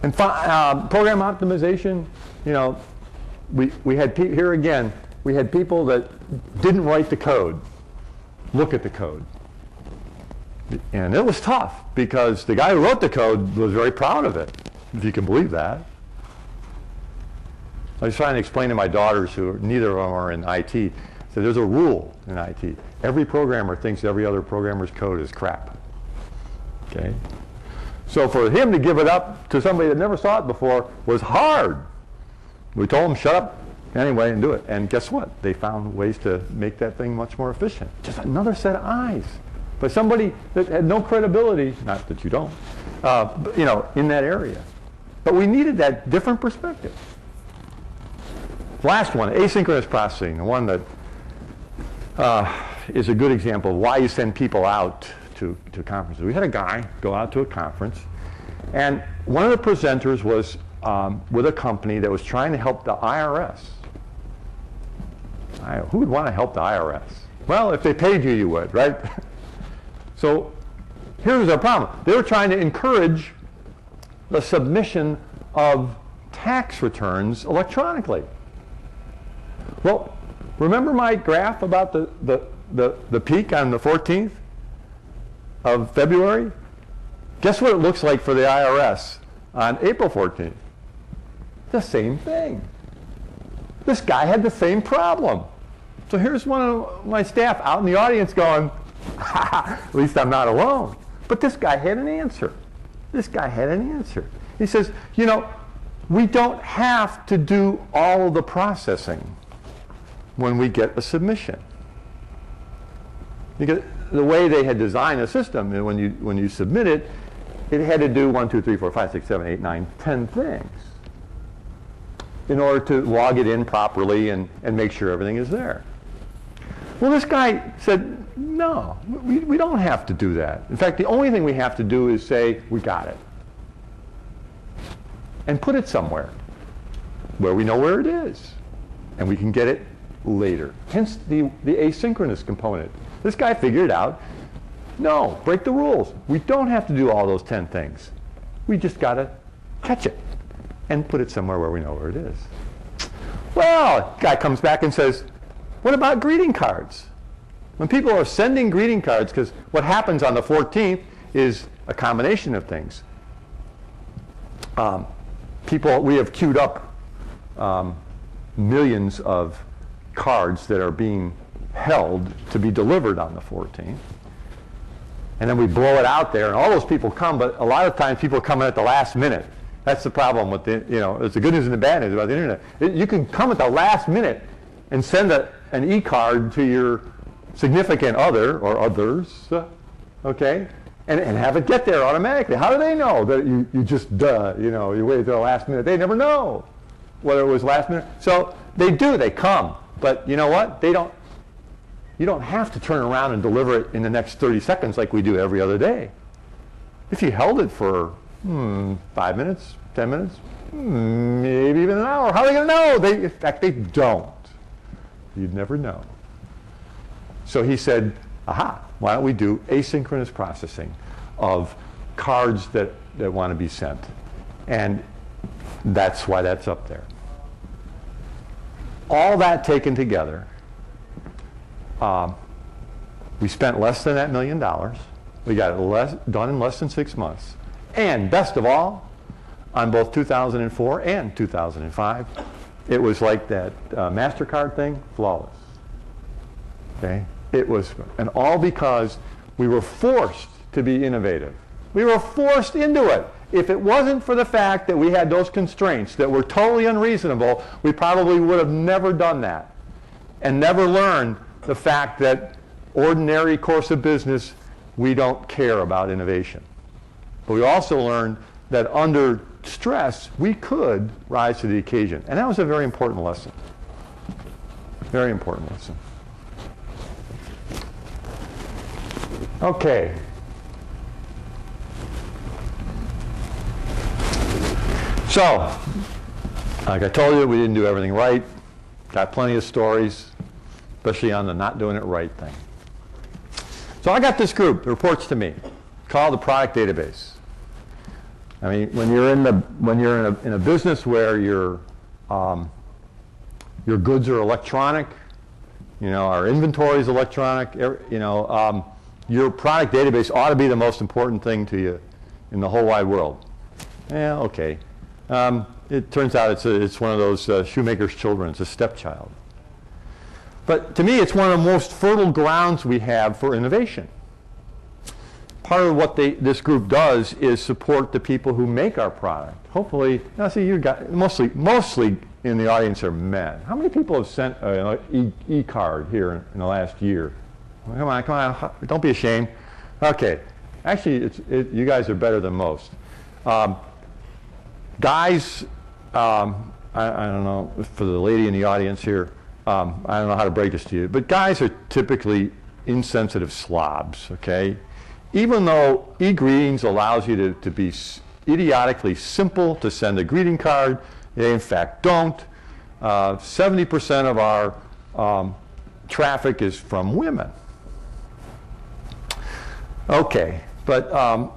And program optimization, we had here again, we had people that didn't write the code, look at the code. And it was tough because the guy who wrote the code was very proud of it, if you can believe that. I was trying to explain to my daughters, who neither of them are in IT, so there's a rule in IT. Every programmer thinks every other programmer's code is crap. Okay? So for him to give it up to somebody that never saw it before was hard. We told him, shut up anyway and do it. And guess what? They found ways to make that thing much more efficient. Just another set of eyes. But somebody that had no credibility, not that you don't, in that area. But we needed that different perspective. Last one, asynchronous processing, the one that is a good example of why you send people out to conferences. We had a guy go out to a conference, and one of the presenters was with a company that was trying to help the IRS. Who would want to help the IRS? Well, if they paid you, you would, right? So here's our problem. They were trying to encourage the submission of tax returns electronically. Well, remember my graph about the peak on the 14th of February? Guess what it looks like for the IRS on April 14th? The same thing. This guy had the same problem. So here's one of my staff out in the audience going, at least I'm not alone. But this guy had an answer. This guy had an answer. He says, we don't have to do all of the processing when we get a submission. Because the way they had designed the system, when you submit it, it had to do 1, 2, 3, 4, 5, 6, 7, 8, 9, 10 things in order to log it in properly and make sure everything is there. Well, this guy said, no, we don't have to do that. In fact, the only thing we have to do is say, we got it. And put it somewhere where we know where it is. And we can get it later. Hence the asynchronous component. This guy figured it out. No, break the rules. We don't have to do all those 10 things. We just got to catch it and put it somewhere where we know where it is. Well, guy comes back and says, what about greeting cards? When people are sending greeting cards, because what happens on the 14th is a combination of things. We have queued up millions of cards that are being held to be delivered on the 14th. And then we blow it out there, and all those people come, but a lot of times people come in at the last minute. That's the problem with it's the good news and the bad news about the internet. You can come at the last minute and send an e-card to your significant other or others, okay, and have it get there automatically. How do they know that you just, you waited till the last minute? They never know whether it was last minute. So they come, but you know what? You don't have to turn around and deliver it in the next 30 seconds like we do every other day. If you held it for 5 minutes, 10 minutes, maybe even an hour, how are they going to know? In fact, they don't. You'd never know. So he said, aha, why don't we do asynchronous processing of cards that want to be sent? And that's why that's up there. All that taken together, we spent less than that $1 million. We got it done in less than 6 months. And best of all, on both 2004 and 2005, it was like that MasterCard thing, flawless. Okay? It was, and all because we were forced to be innovative. We were forced into it. If it wasn't for the fact that we had those constraints that were totally unreasonable, we probably would have never done that and never learned the fact that ordinary course of business, we don't care about innovation. But we also learned that under stress, we could rise to the occasion. And that was a very important lesson. Very important lesson. Okay. So, like I told you, we didn't do everything right. Got plenty of stories, especially on the not doing it right thing. So I got this group that reports to me called the product database. I mean, when you're in a business where your goods are electronic, our inventory is electronic, your product database ought to be the most important thing to you in the whole wide world. Yeah, okay. It turns out it's one of those shoemaker's children. It's a stepchild. But to me, it's one of the most fertile grounds we have for innovation. Part of what this group does is support the people who make our product. Hopefully, now see, you got mostly in the audience are men. How many people have sent an e-card here in the last year? Come on, don't be ashamed. Okay, actually, you guys are better than most. Guys, I don't know, for the lady in the audience here, I don't know how to break this to you, but guys are typically insensitive slobs, okay? Even though e-greetings allows you to be idiotically simple to send a greeting card, they in fact don't. 70% of our traffic is from women. Okay, but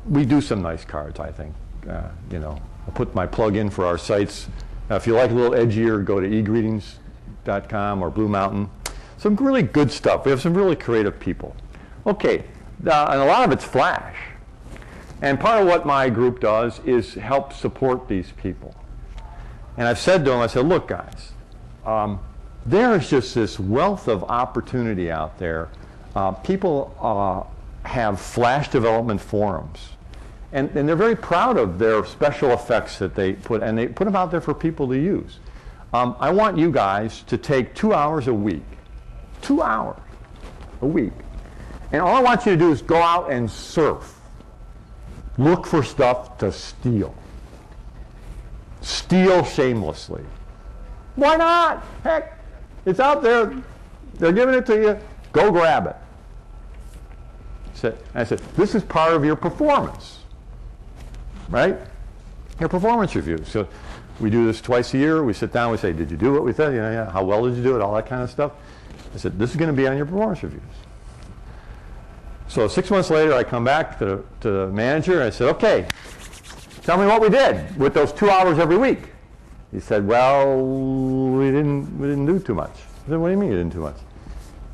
we do some nice cards, I think. I'll put my plug in for our sites. If you like a little edgier, go to egreetings.com or Blue Mountain. Some really good stuff. We have some really creative people. Okay, and a lot of it's Flash. And part of what my group does is help support these people. And I've said to them, I said, look guys, there is just this wealth of opportunity out there. People have Flash development forums. And they're very proud of their special effects that they put, and they put them out there for people to use. I want you guys to take 2 hours a week. 2 hours a week. And all I want you to do is go out and surf. Look for stuff to steal. Steal shamelessly. Why not? Heck, it's out there. They're giving it to you. Go grab it. I said, this is part of your performance. Right? your performance reviews. So we do this twice a year. We sit down, we say, did you do what we said? You know, yeah. How well did you do it? All that kind of stuff. I said, this is going to be on your performance reviews. So 6 months later, I come back to the manager, and I said, okay, tell me what we did with those 2 hours every week. He said, well, we didn't do too much. I said, what do you mean you didn't do much?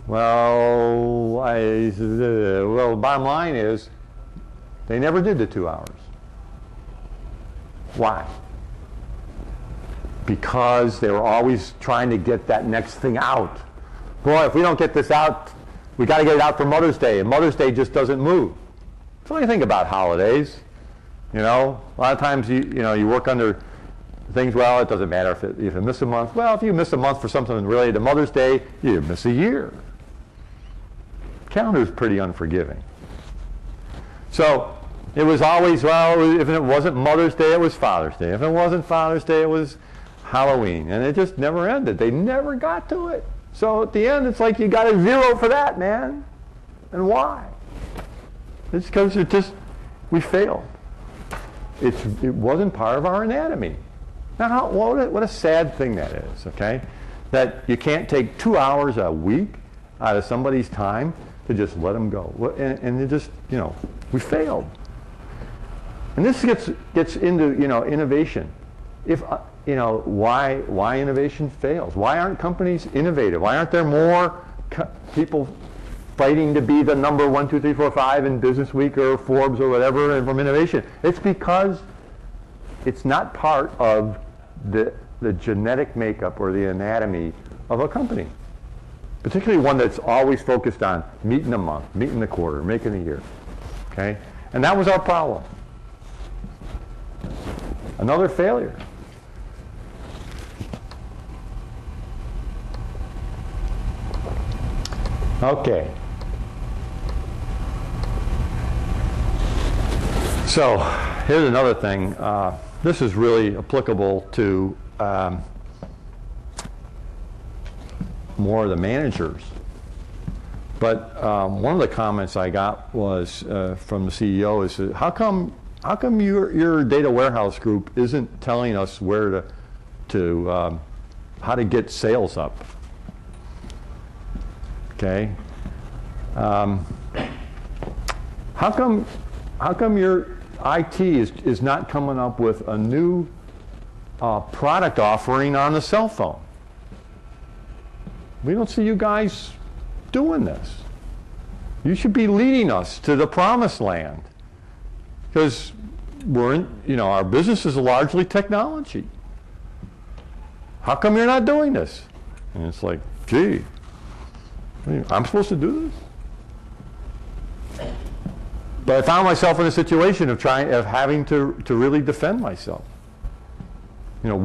Well, the bottom line is, they never did the 2 hours. Why? Because they were always trying to get that next thing out. Boy, if we don't get this out, we got to get it out for Mother's Day, and Mother's Day just doesn't move. So what do you think about holidays? You know, a lot of times you work under things. Well, it doesn't matter if you miss a month. Well, if you miss a month for something related to Mother's Day, you miss a year. Calendar's pretty unforgiving. So it was always, well, if it wasn't Mother's Day, it was Father's Day. If it wasn't Father's Day, it was Halloween. And it just never ended. They never got to it. So at the end, it's like you got a 0 for that, man. And why? It's because we failed. It wasn't part of our anatomy. Now, what a sad thing that is, okay? That you can't take 2 hours a week out of somebody's time to just let them go. And it just, we failed. And this gets into, innovation. If, why innovation fails? Why aren't companies innovative? Why aren't there more people fighting to be the number 1, 2, 3, 4, 5 in Business Week or Forbes or whatever and from innovation? It's because it's not part of the genetic makeup or the anatomy of a company. Particularly one that's always focused on meeting a month, meeting a quarter, making a year. Okay? And that was our problem. Another failure. Okay. So here's another thing. This is really applicable to more of the managers. But one of the comments I got was from the CEO is, how come your data warehouse group isn't telling us where how to get sales up? Okay. How come your IT is not coming up with a new product offering on the cell phone? We don't see you guys doing this. You should be leading us to the promised land, because our business is largely technology. How come you're not doing this? And it's like, gee, I'm supposed to do this? But I found myself in a situation of having to really defend myself. The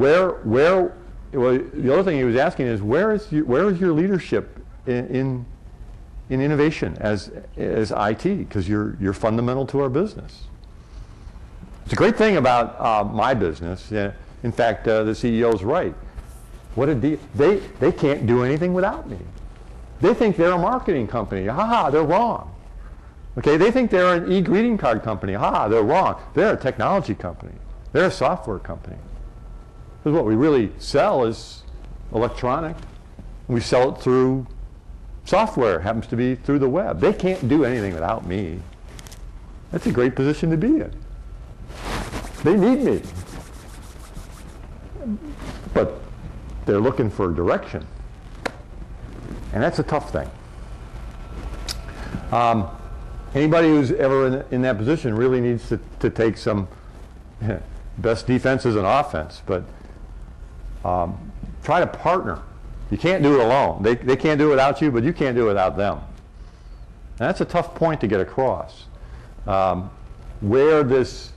other thing he was asking is, where is your leadership in innovation as IT? Because you're fundamental to our business. It's a great thing about my business. In fact, the CEO's right. They can't do anything without me. They think they're a marketing company. They're wrong. Okay, they think they're an e-greeting card company. They're wrong. They're a technology company. They're a software company. Because what we really sell is electronic. We sell it through software. It happens to be through the web. They can't do anything without me. That's a great position to be in. They need me. But they're looking for direction. And that's a tough thing. Anybody who's ever in that position really needs to take some best defenses and offense, but try to partner. You can't do it alone. They can't do it without you, but you can't do it without them. And that's a tough point to get across. Where this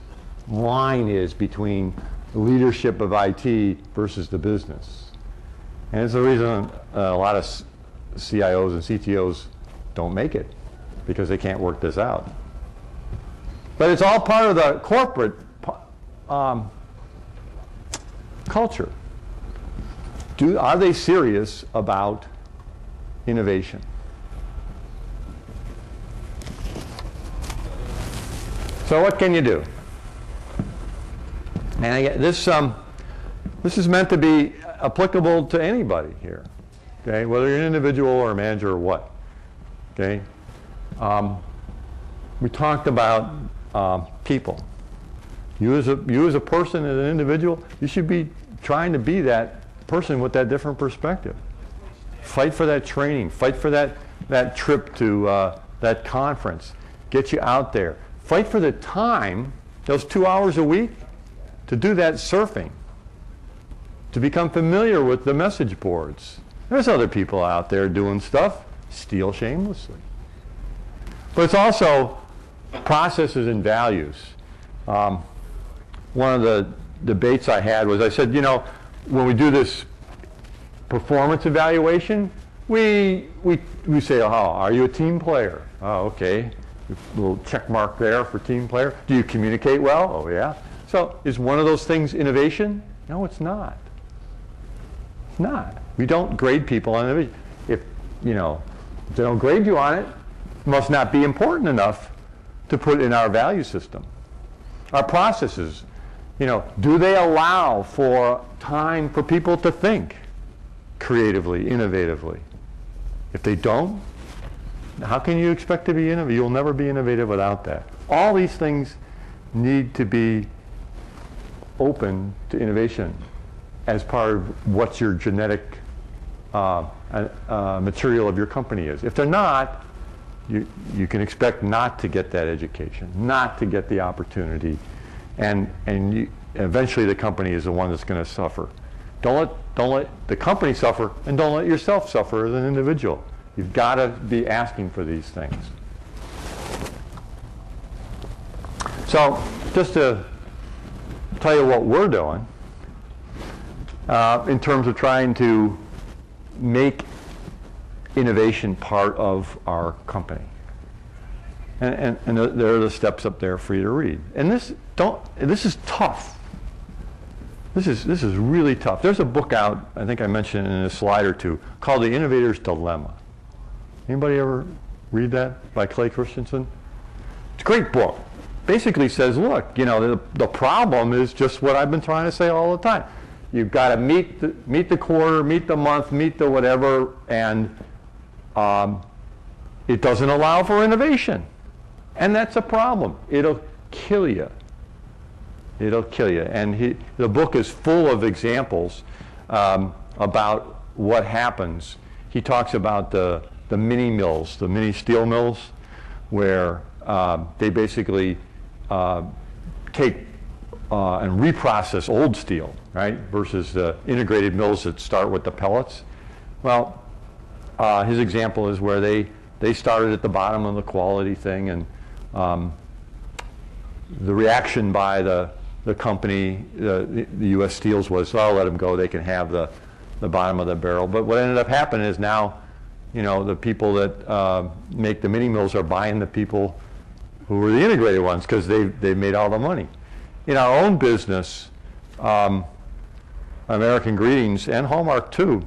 line is between the leadership of IT versus the business. And it's the reason a lot of CIOs and CTOs don't make it, because they can't work this out. But it's all part of the corporate culture. Are they serious about innovation? So what can you do? And again, this is meant to be applicable to anybody here, okay? Whether you're an individual or a manager or what, okay? We talked about people. You as a person, as an individual, you should be trying to be that person with that different perspective. Fight for that training. Fight for that trip to that conference. Get you out there. Fight for the time, those 2 hours a week, to do that surfing, to become familiar with the message boards. There's other people out there doing stuff. Steal shamelessly. But it's also processes and values. One of the debates I had was, I said, you know, when we do this performance evaluation, we say, oh, are you a team player? Oh, okay. A little check mark there for team player. Do you communicate well? Oh, yeah. So is one of those things innovation? No, it's not. It's not. We don't grade people on innovation. If they don't grade you on it, it must not be important enough to put in our value system. Our processes, do they allow for time for people to think creatively, innovatively? If they don't, how can you expect to be innovative? You'll never be innovative without that. All these things need to be open to innovation as part of what your genetic material of your company is. If they're not, you can expect not to get that education, not to get the opportunity, and eventually the company is the one that's going to suffer. Don't let the company suffer, and don't let yourself suffer as an individual. You've got to be asking for these things. So just to tell you what we're doing in terms of trying to make innovation part of our company. And there are the steps up there for you to read. And this is tough. This is really tough. There's a book out, I think I mentioned in a slide or two, called The Innovator's Dilemma. Anybody ever read that by Clay Christensen? It's a great book. Basically says, look, the problem is just what I've been trying to say all the time. You've got to meet the quarter, meet the month, meet the whatever, and it doesn't allow for innovation. And that's a problem. It'll kill you. It'll kill you. And the book is full of examples about what happens. He talks about the mini mills, the mini steel mills, where they basically take and reprocess old steel, right, versus the integrated mills that start with the pellets. Well, his example is where they started at the bottom of the quality thing, and the reaction by the company, the U.S. Steels, was, oh, let them go, they can have the bottom of the barrel. But what ended up happening is now, the people that make the mini mills are buying the people who were the integrated ones, because they've made all the money. In our own business, American Greetings and Hallmark too,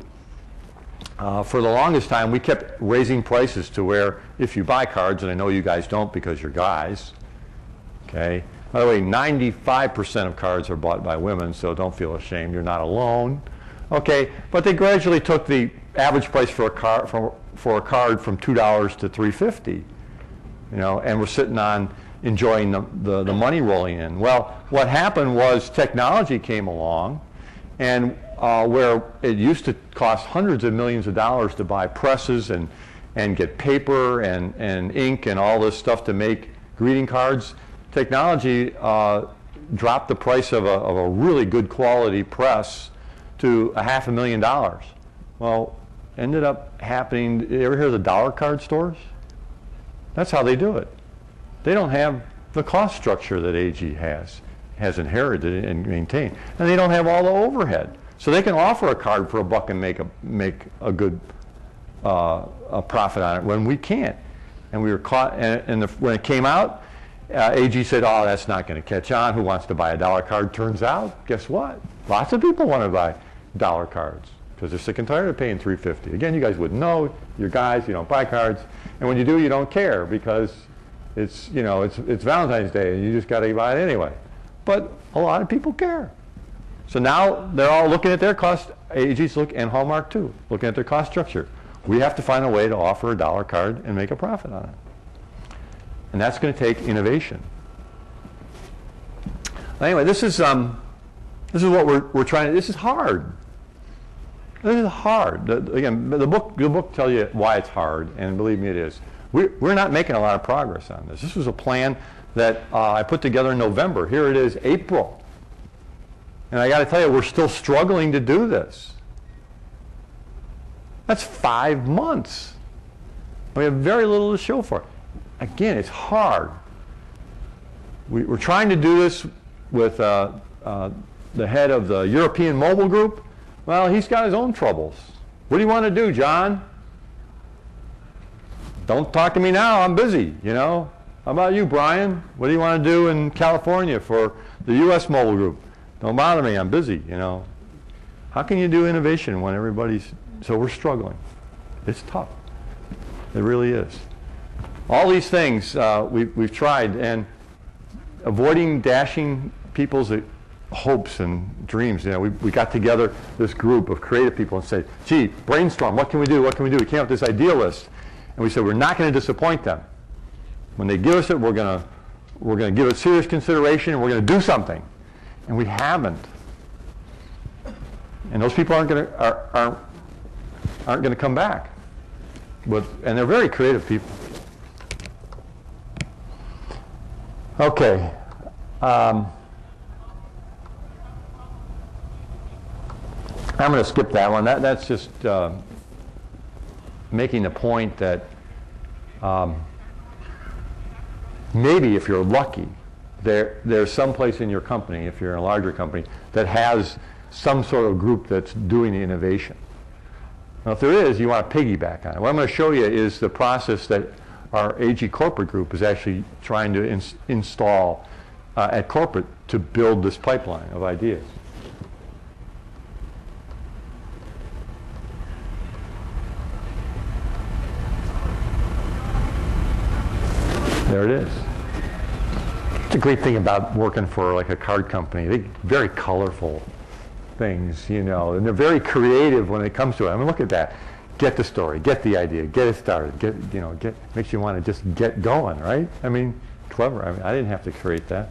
for the longest time we kept raising prices to where if you buy cards, and I know you guys don't because you're guys, okay? By the way, 95% of cards are bought by women, so don't feel ashamed, you're not alone. Okay, but they gradually took the average price for a card from $2 to $3.50, and we're sitting on enjoying the money rolling in. Well, what happened was technology came along, and where it used to cost hundreds of millions of dollars to buy presses and get paper and ink and all this stuff to make greeting cards, technology dropped the price of a really good quality press to $500,000. Well, ended up happening, you ever hear of the dollar card stores? That's how they do it. They don't have the cost structure that AG has inherited and maintained, and they don't have all the overhead. So they can offer a card for $1 and make a good a profit on it when we can't. And we were caught, and when it came out, AG said, oh, that's not going to catch on. Who wants to buy a dollar card? Turns out, guess what? Lots of people want to buy dollar cards because they're sick and tired of paying $3.50. Again, you guys wouldn't know. You're guys, you don't buy cards. And when you do, you don't care because it's Valentine's Day and you just got to buy it anyway. but a lot of people care. So now they're all looking at their cost, AG's look, and Hallmark too, looking at their cost structure. We have to find a way to offer a dollar card and make a profit on it. And that's going to take innovation. Anyway, this is what we're trying to, this is hard. This is hard. Again, the book tells you why it's hard, and believe me, it is. We're not making a lot of progress on this. This was a plan that I put together in November. Here it is, April. And I got to tell you, we're still struggling to do this. That's 5 months. We have very little to show for it. Again, it's hard. We're trying to do this with the head of the European Mobile Group. Well, he's got his own troubles. What do you want to do, John? Don't talk to me now. I'm busy, you know. How about you, Brian? What do you want to do in California for the U.S. Mobile Group? Don't bother me. I'm busy, you know. How can you do innovation when everybody's... So we're struggling. It's tough. It really is. All these things we've tried, and avoiding dashing people's hopes and dreams. You know, we got together this group of creative people and said, gee, brainstorm, what can we do? What can we do? We came up with this idea list. And we said, we're not going to disappoint them. When they give us it, we're going to give it serious consideration, and we're going to do something. And we haven't. And those people aren't going to come back. And they're very creative people. Okay. I'm going to skip that one. That's just making the point that maybe if you're lucky, there's some place in your company, if you're in a larger company, that has some sort of group that's doing the innovation. Now, if there is, you want to piggyback on it. What I'm going to show you is the process that our AG corporate group is actually trying to install at corporate to build this pipeline of ideas. There it is. It's a great thing about working for like a card company. They're very colorful things, you know, and they're very creative when it comes to it. I mean, look at that. Get the story, get the idea, get it started, makes you want to just get going, right? I mean, clever. I mean, I didn't have to create that.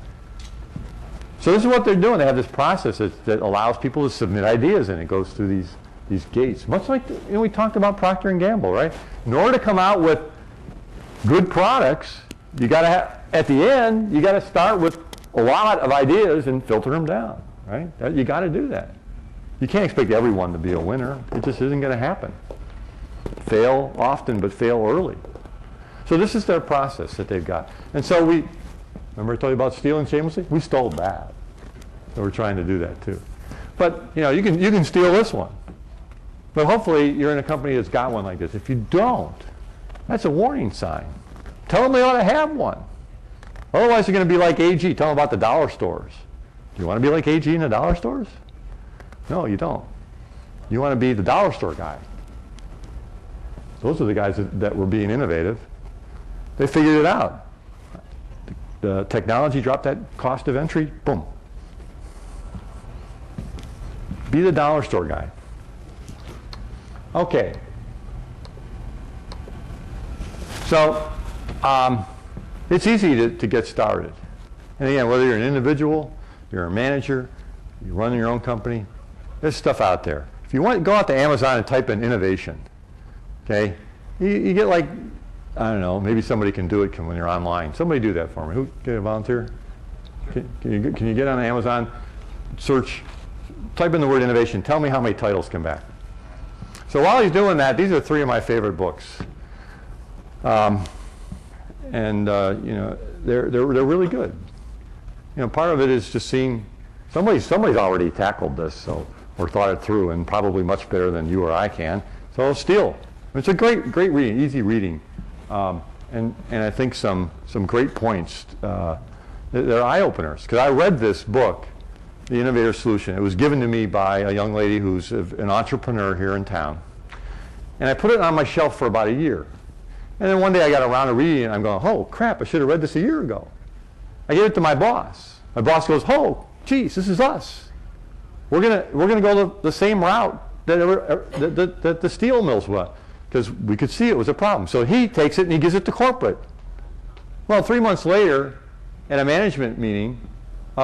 So this is what they're doing. They have this process that allows people to submit ideas, and it goes through these gates. Much like we talked about Procter & Gamble, right? In order to come out with good products, you got to have, at the end, you got to start with a lot of ideas and filter them down, right? You got to do that. You can't expect everyone to be a winner. It just isn't going to happen. Fail often, but fail early. So this is their process that they've got. And so remember I told you about stealing shamelessly? We stole that. So we're trying to do that too. But you know, you can steal this one. But hopefully you're in a company that's got one like this. If you don't, that's a warning sign. Tell them they ought to have one. Otherwise they're going to be like AG. Tell them about the dollar stores. Do you want to be like AG in the dollar stores? No, you don't. You want to be the dollar store guy. Those are the guys that were being innovative. They figured it out. The technology dropped that cost of entry, boom. Be the dollar store guy. Okay. So it's easy to get started. And again, whether you're an individual, you're a manager, you're running your own company, there's stuff out there. If you want to go out to Amazon and type in innovation, okay, you get like, I don't know, maybe somebody can do it when you're online. Somebody do that for me. Who, get a volunteer? Can you get on Amazon, search, type in the word innovation, tell me how many titles come back. So while he's doing that, these are 3 of my favorite books. You know, they're really good. You know, part of it is just seeing somebody's already tackled this, or thought it through, and probably much better than you or I can. So steal. It's a great reading, easy reading, and I think some great points. They're eye openers, because I read this book, The Innovator Solution. It was given to me by a young lady who's an entrepreneur here in town, and I put it on my shelf for about a year. And then one day I got around to reading it, and I'm going, oh crap, I should have read this a year ago. I gave it to my boss. My boss goes, oh, geez, this is us. We're gonna go the same route that the steel mills went, because we could see it was a problem. So he takes it and he gives it to corporate. Well, 3 months later, at a management meeting,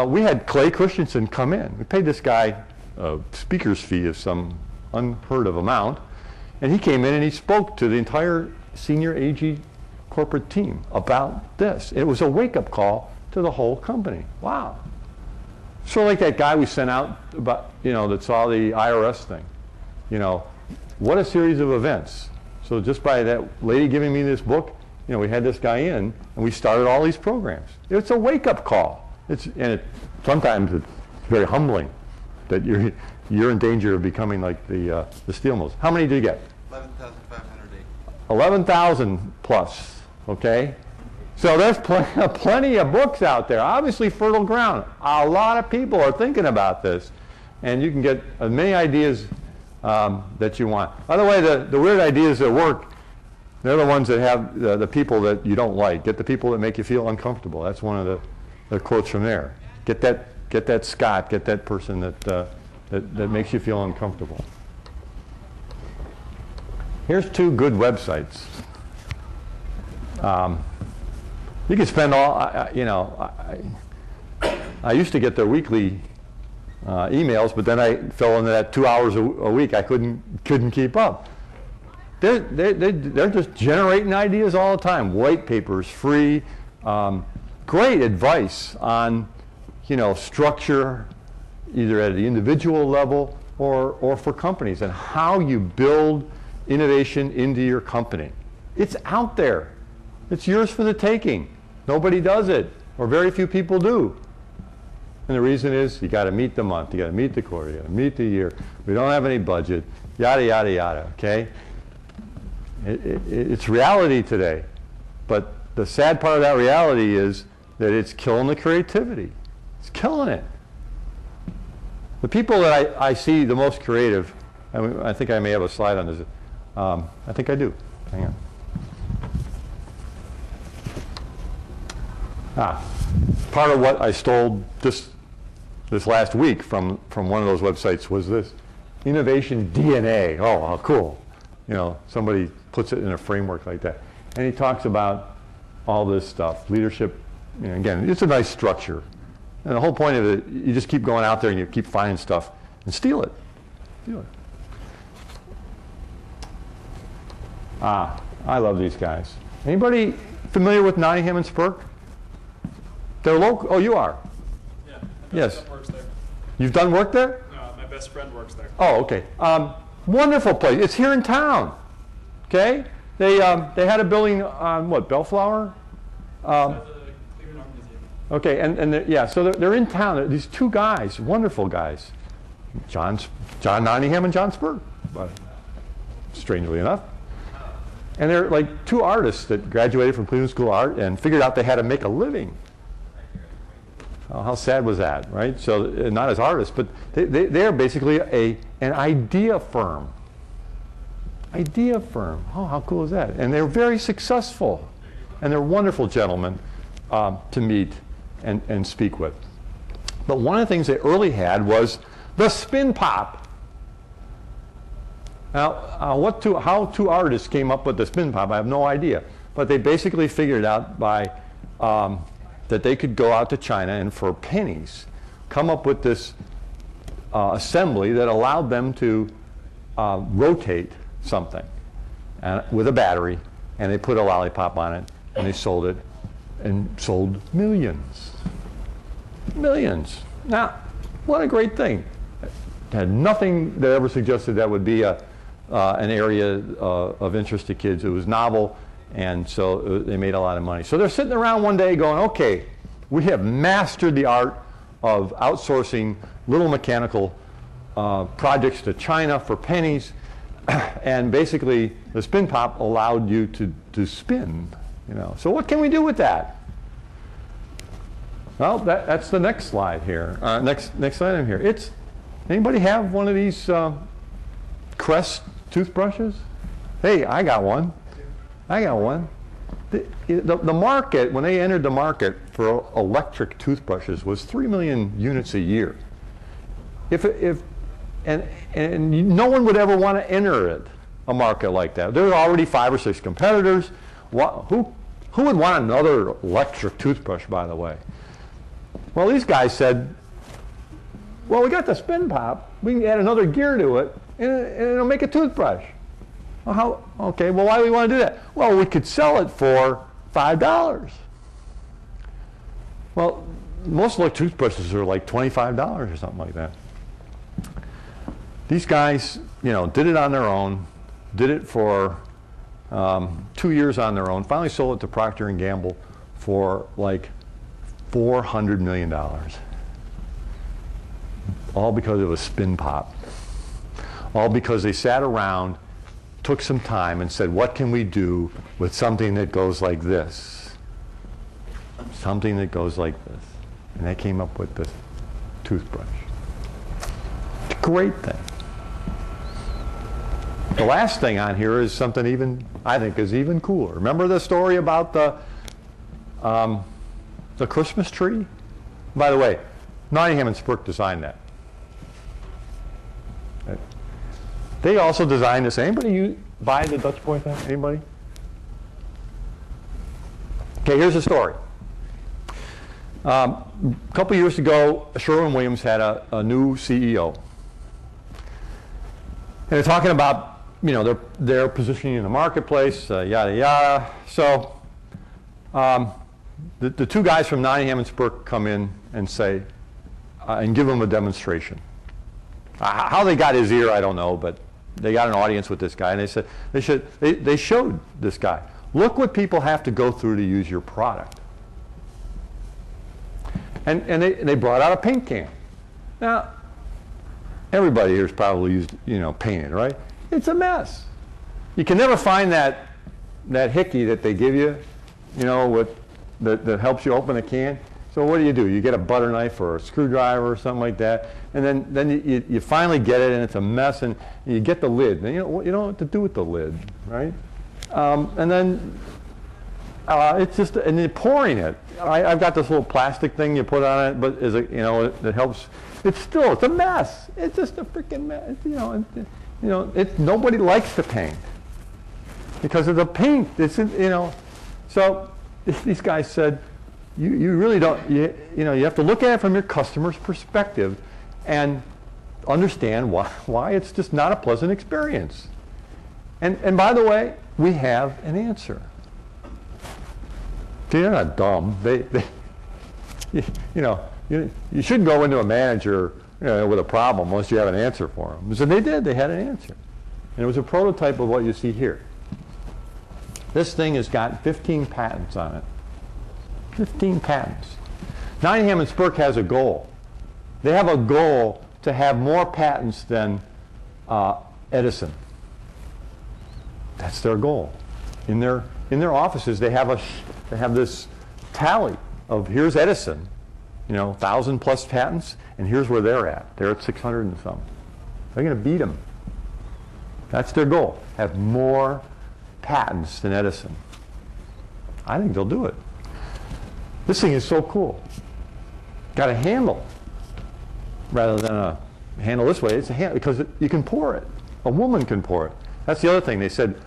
we had Clay Christensen come in. We paid this guy a speaker's fee of some unheard of amount, and he came in and he spoke to the entire senior AG corporate team about this. It was a wake-up call to the whole company. Wow. Sort of like that guy we sent out about, that saw the IRS thing. What a series of events. So just by that lady giving me this book, we had this guy in, and we started all these programs. It's a wake-up call. Sometimes it's very humbling that you're in danger of becoming like the steel mills. How many did you get? 11,508. 11,000 plus, okay? So there's plenty of books out there. Obviously fertile ground. A lot of people are thinking about this, and you can get as many ideas that you want. By the way, the weird ideas that work, they're the ones that have the people that you don't like. Get the people that make you feel uncomfortable. That's one of the quotes from there. Get that Scott, get that person that makes you feel uncomfortable. Here's 2 good websites. You can spend I used to get their weekly emails, but then I fell into that 2 hours a week. I couldn't keep up. They're just generating ideas all the time. White papers, free, great advice on structure, either at the individual level or for companies, and how you build innovation into your company. It's out there. It's yours for the taking. Nobody does it, or very few people do. And the reason is you got to meet the month, you got to meet the quarter, you got to meet the year. We don't have any budget, yada, yada, yada, okay? It's reality today. But the sad part of that reality is that it's killing the creativity. It's killing it. The people that I see the most creative, I think I may have a slide on this. I think I do. Hang on. Part of what I stole this last week from one of those websites was this. Innovation DNA. Oh, how cool. Somebody puts it in a framework like that. And he talks about all this stuff. Leadership, again, it's a nice structure. And the whole point of it, you just keep going out there and you keep finding stuff and steal it. Steal it. I love these guys. Anybody familiar with Nottingham and Spurk? They're local. Oh, you are? Yeah. Yes. Works there. You've done work there? No, my best friend works there. Oh, okay. Wonderful place. It's here in town. Okay? They had a building on what, Bellflower? The Cleveland Art Museum. Okay, and so they're in town. These 2 guys, wonderful guys, John Nottingham and John Spurk, strangely enough. And they're like 2 artists that graduated from Cleveland School of Art and figured out they had to make a living. Oh, how sad was that, right? So not as artists, but they're basically an idea firm. Idea firm. Oh, how cool is that? And they're very successful. And they're wonderful gentlemen to meet and speak with. But one of the things they early had was the spin pop. Now, how 2 artists came up with the spin pop, I have no idea. But they basically figured out by that they could go out to China and for pennies come up with this assembly that allowed them to rotate something with a battery, and they put a lollipop on it, and they sold it, and sold millions. Millions. Now, what a great thing. Had nothing that ever suggested that would be an area of interest to kids. It was novel, and so they made a lot of money. So they're sitting around one day going, okay, we have mastered the art of outsourcing little mechanical projects to China for pennies, and basically the spin pop allowed you to spin. So what can we do with that? Well, that's the next slide here. Next item here. Anybody have one of these Crest toothbrushes? Hey, I got one. I got one. The market, when they entered the market for electric toothbrushes, was 3 million units a year. And no one would ever want to enter it, a market like that. There are already 5 or 6 competitors. Who would want another electric toothbrush, by the way? Well, these guys said, well, we got the spin pop. We can add another gear to it, and it'll make a toothbrush. Well, okay, well, why do we want to do that? Well, we could sell it for $5. Well, most electric toothbrushes are like $25 or something like that. These guys, did it on their own, did it for 2 years on their own, finally sold it to Procter & Gamble for like $400 million. All because of a spin pop. All because they sat around, took some time and said, what can we do with something that goes like this? Something that goes like this. And they came up with this toothbrush. It's a great thing. The last thing on here is something I think is even cooler. Remember the story about the Christmas tree? By the way, Nottingham and Spurk designed that. They also designed this. Anybody buy the Dutch Boy thing? Anybody? Okay, here's the story. A couple years ago, Sherwin-Williams had a new CEO. And they're talking about, their positioning in the marketplace, yada, yada. So the 2 guys from Nottingham and Spurk come in and say, and give him a demonstration. How they got his ear, I don't know, but they got an audience with this guy, and they said they showed this guy, look what people have to go through to use your product. And they brought out a paint can. Now, everybody here's probably used, painted, right? It's a mess. You can never find that hickey that they give you, that helps you open a can. So what do? You get a butter knife or a screwdriver or something like that, and then you finally get it, and it's a mess, and you get the lid. And you don't know what to do with the lid, right? And then it's just, and you're pouring it. I've got this little plastic thing you put on it, but it helps. It's a mess. It's just a freaking mess. Nobody likes to paint because of the paint. So these guys said, you really don't, you have to look at it from your customer's perspective and understand why it's just not a pleasant experience. And by the way, we have an answer. They're not dumb. You shouldn't go into a manager with a problem unless you have an answer for them. So they did. They had an answer. And it was a prototype of what you see here. This thing has got 15 patents on it. 15 patents. Nottingham and Spurk has a goal. They have a goal to have more patents than Edison. That's their goal. In their offices, they have this tally of here's Edison, 1,000 plus patents, and here's where they're at. They're at 600 and some. They're going to beat them. That's their goal. Have more patents than Edison. I think they'll do it. This thing is so cool. Got a handle rather than a handle this way. It's a handle because you can pour it. A woman can pour it. That's the other thing. They said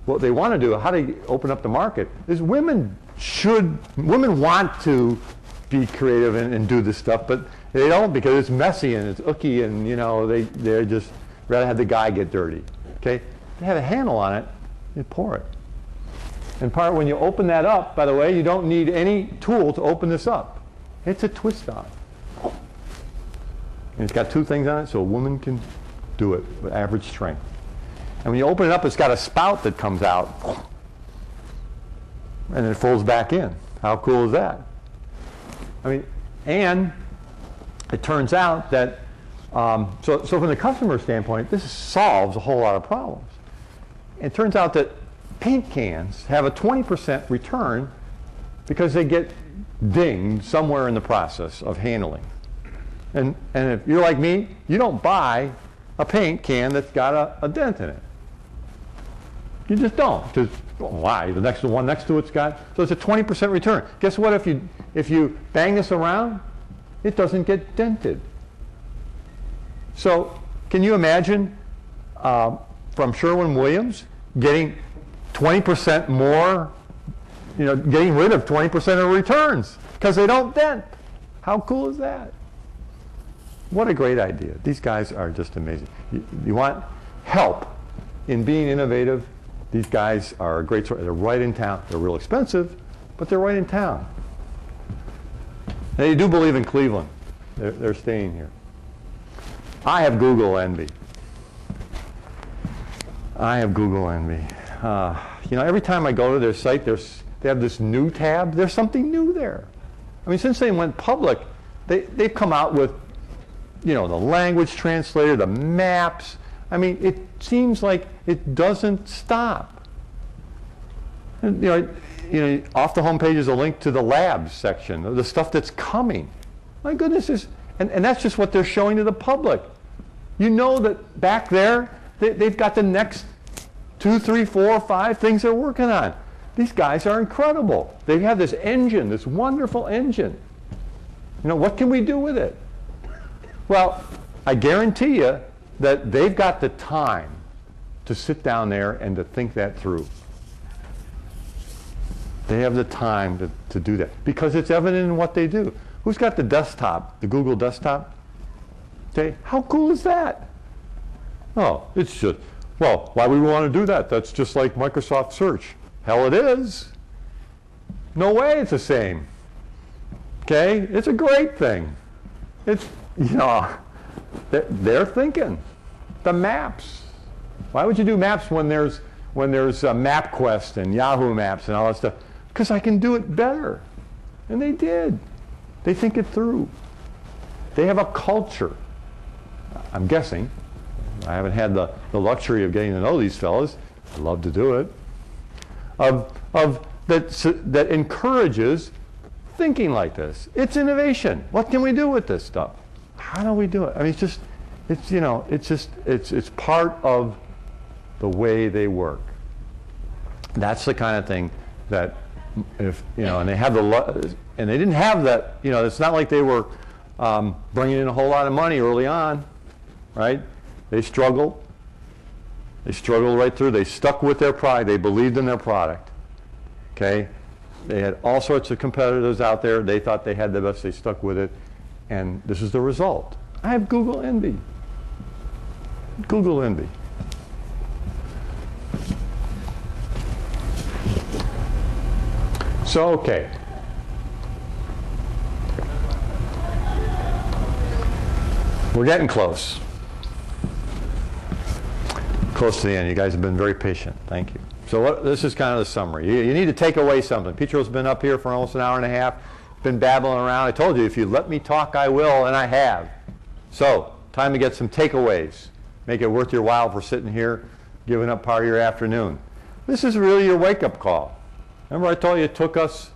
what they want to do, how they open up the market, is women want to be creative and do this stuff, but they don't because it's messy and it's ooky and they just rather have the guy get dirty. Okay? They have a handle on it, you pour it. And when you open that up, by the way, you don't need any tool to open this up. It's a twist on. And it's got 2 things on it so a woman can do it with average strength. And when you open it up, it's got a spout that comes out and it folds back in. How cool is that? And it turns out that, so from the customer standpoint, this solves a whole lot of problems. It turns out that paint cans have a 20% return because they get dinged somewhere in the process of handling. And if you're like me, you don't buy a paint can that's got a dent in it. You just don't, because Why? The one next to it's got, so it's a 20% return. Guess what, if you bang this around, it doesn't get dented. So can you imagine from Sherwin-Williams getting 20% more, getting rid of 20% of returns because they don't dent? How cool is that? What a great idea. These guys are just amazing. You want help in being innovative? These guys are a great source. They're right in town. They're real expensive, but they're right in town. They do believe in Cleveland. They're staying here. I have Google envy. I have Google envy. Every time I go to their site, they have this new tab. There's something new there. I mean, since they went public, they've come out with, the language translator, the maps. I mean, it seems like it doesn't stop. And, off the home page is a link to the labs section, the stuff that's coming. My goodness, and that's just what they're showing to the public. You know that back there, they've got the next 2, 3, 4, 5 things they're working on. These guys are incredible. They have this engine, this wonderful engine. What can we do with it? Well, I guarantee you that they've got the time to sit down there and to think that through. They have the time to do that because it's evident in what they do. Who's got the desktop, the Google desktop? Okay, how cool is that? Oh, it's just, well, why would we want to do that? That's just like Microsoft Search. Hell, it is. No way it's the same. Okay, it's a great thing. It's, they're thinking. The maps. Why would you do maps when there's MapQuest and Yahoo Maps and all that stuff? Because I can do it better. And they did. They think it through. They have a culture. I'm guessing. I haven't had the luxury of getting to know these fellas. I'd love to do it. That encourages thinking like this. It's innovation. What can we do with this stuff? How do we do it? I mean, it's part of the way they work. That's the kind of thing that and they have and they didn't have that, it's not like they were bringing in a whole lot of money early on, right? They struggled. They struggled right through. They stuck with their product. They believed in their product. Okay? They had all sorts of competitors out there. They thought they had the best. They stuck with it. And this is the result. I have Google envy. Google envy. So, okay. We're getting close. Close to the end. You guys have been very patient. Thank you. So this is kind of the summary. You need to take away something. Petro's been up here for almost an hour and a half, been babbling around. I told you, if you let me talk, I will, and I have. So, time to get some takeaways. Make it worth your while for sitting here, giving up part of your afternoon. This is really your wake-up call. Remember I told you it took us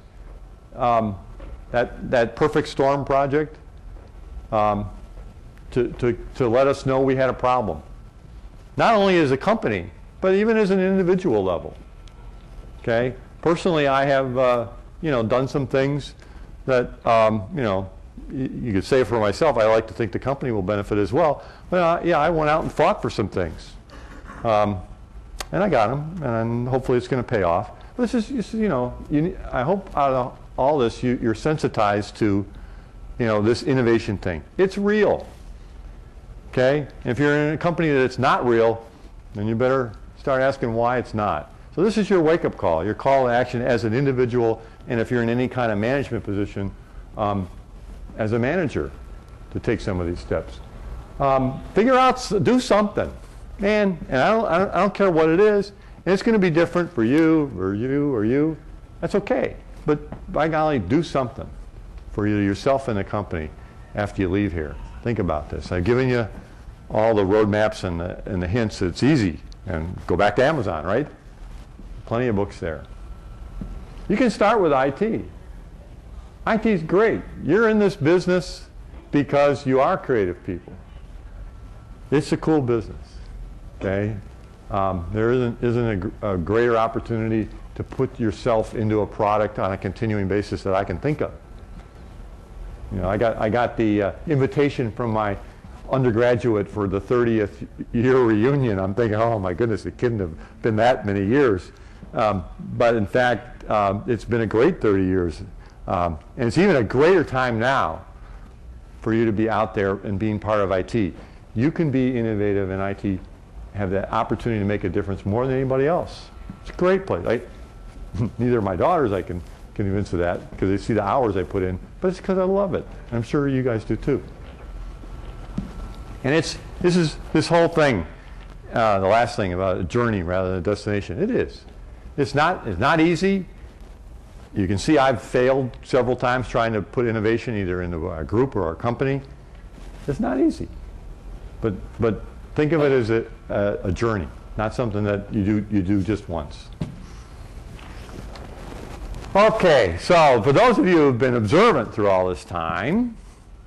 that perfect storm project to let us know we had a problem. Not only as a company, but even as an individual level. Okay? Personally, I have done some things that you could say for myself. I like to think the company will benefit as well. But I went out and fought for some things, and I got them, and hopefully it's going to pay off. But this is I hope out of all this you're sensitized to this innovation thing. It's real. Okay? If you're in a company that it's not real, then you better start asking why it's not. So this is your wake-up call, your call to action as an individual, and if you're in any kind of management position, as a manager, to take some of these steps. Figure out, do something, man. And I don't care what it is. And it's going to be different for you, or you, or you. That's okay. But by golly, do something for either yourself and the company after you leave here. Think about this. I've given you all the roadmaps and the hints. It's easy. And go back to Amazon, right? Plenty of books there. You can start with IT. IT is great. You're in this business because you are creative people. It's a cool business. Okay? There isn't a greater opportunity to put yourself into a product on a continuing basis that I can think of. You know, I got the invitation from my undergraduate for the 30th year reunion. I'm thinking, oh my goodness, it couldn't have been that many years. But in fact, it's been a great 30 years. And it's even a greater time now for you to be out there and being part of IT. You can be innovative in IT, have the opportunity to make a difference more than anybody else. It's a great place. Neither of my daughters I can convince of that because they see the hours I put in, but it's because I love it. I'm sure you guys do too. And this whole thing, the last thing about a journey rather than a destination. It is. It's not easy. You can see I've failed several times trying to put innovation either into a group or a company. It's not easy. But think of it as a journey, not something that you do just once. Okay, so for those of you who have been observant through all this time,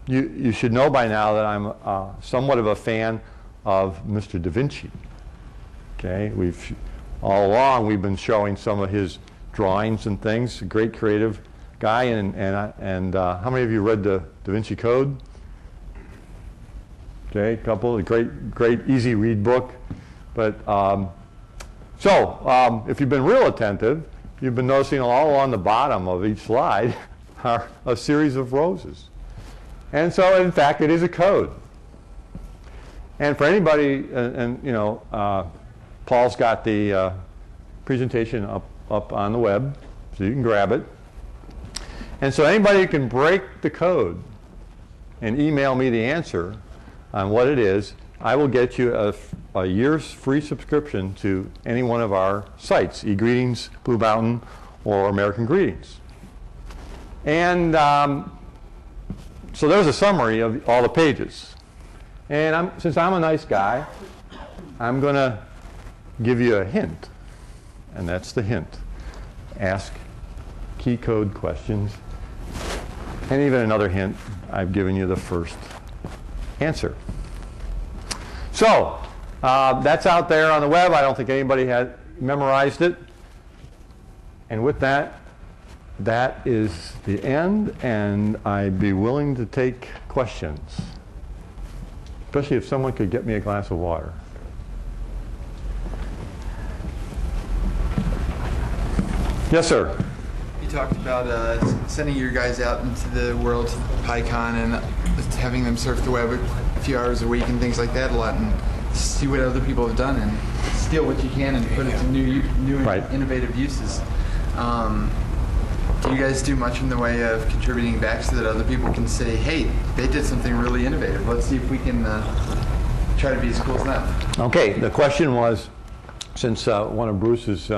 you should know by now that I'm somewhat of a fan of Mr. Da Vinci. Okay, all along we've been showing some of his drawings and things. A great creative guy, and how many of you read the Da Vinci Code? Okay, a couple. A great easy read book. But if you've been real attentive, you've been noticing all along the bottom of each slide are a series of roses. And so, in fact, it is a code. And for anybody, Paul's got the presentation up on the web, so you can grab it. And so anybody who can break the code and email me the answer on what it is, I will get you a year's free subscription to any one of our sites, eGreetings, Blue Mountain, or American Greetings. And so there's a summary of all the pages. And since I'm a nice guy, I'm going to give you a hint. And that's the hint. Ask key code questions. And even another hint, I've given you the first answer. So that's out there on the web. I don't think anybody had memorized it. And with that, that is the end, and I'd be willing to take questions, especially if someone could get me a glass of water. Yes, sir. You talked about sending your guys out into the world to PyCon and having them surf the web a few hours a week and things like that a lot, and see what other people have done and steal what you can and put it to new Right. innovative uses. Do you guys do much in the way of contributing back so that other people can say, hey, they did something really innovative. Let's see if we can try to be as cool as them. Okay, the question was, since one of Bruce's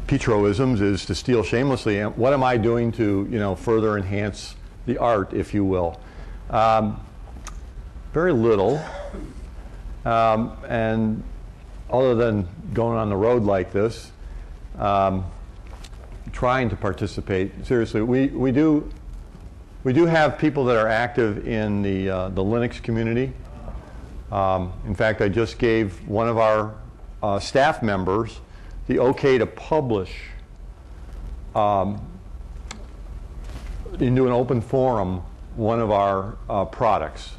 Petroisms is to steal shamelessly, what am I doing to further enhance the art, if you will? Very little. And other than going on the road like this, trying to participate seriously. We do have people that are active in the Linux community. In fact, I just gave one of our staff members the okay to publish into an open forum one of our products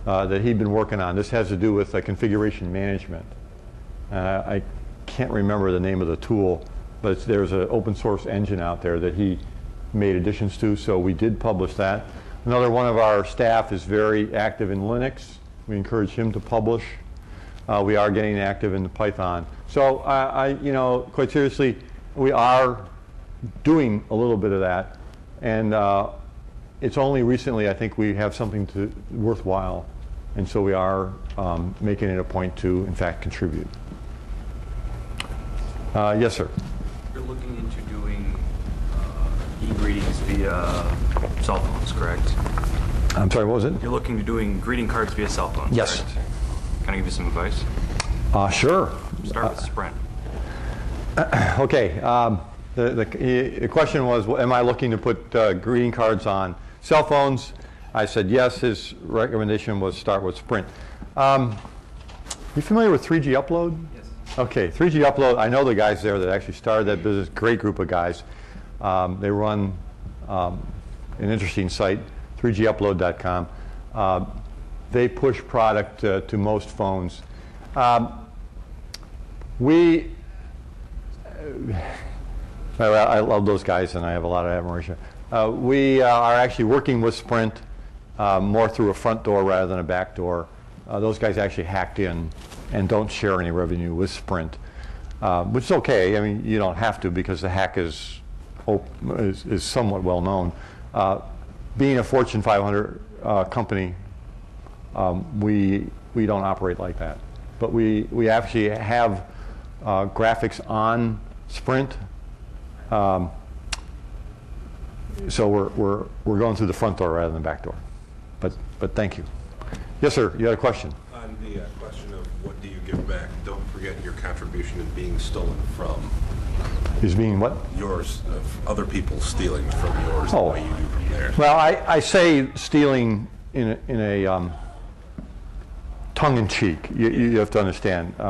that he'd been working on. This has to do with configuration management. I can't remember the name of the tool, but there's an open source engine out there that he made additions to, so we did publish that. Another one of our staff is very active in Linux. We encourage him to publish. We are getting active in Python. So quite seriously, we are doing a little bit of that, and it's only recently I think we have something worthwhile, and so we are making it a point to, in fact, contribute. Yes, sir. You're looking into doing e-greetings via cell phones, correct? I'm sorry, what was it? You're looking to doing greeting cards via cell phones, Yes. correct? Can I give you some advice? Sure. Start with Sprint. Okay. The question was, am I looking to put greeting cards on cell phones? I said yes. His recommendation was start with Sprint. You familiar with 3G Upload? Yes. Okay, 3G Upload, I know the guys there that actually started that business, great group of guys. They run an interesting site, 3gupload.com. They push product to most phones. I love those guys, and I have a lot of admiration. We are actually working with Sprint more through a front door rather than a back door. Those guys actually hacked in and don't share any revenue with Sprint, which is okay. I mean, you don't have to because the hack is somewhat well known. Being a Fortune 500 company, we don't operate like that. But we actually have graphics on Sprint. So we're going through the front door rather than the back door. But thank you. Yes, sir. You had a question. On the question of what do you give back, don't forget your contribution in being stolen from. Is being what? Yours, of other people stealing from yours the way you do from theirs. Well, I say stealing in a tongue-in-cheek. You have to understand. There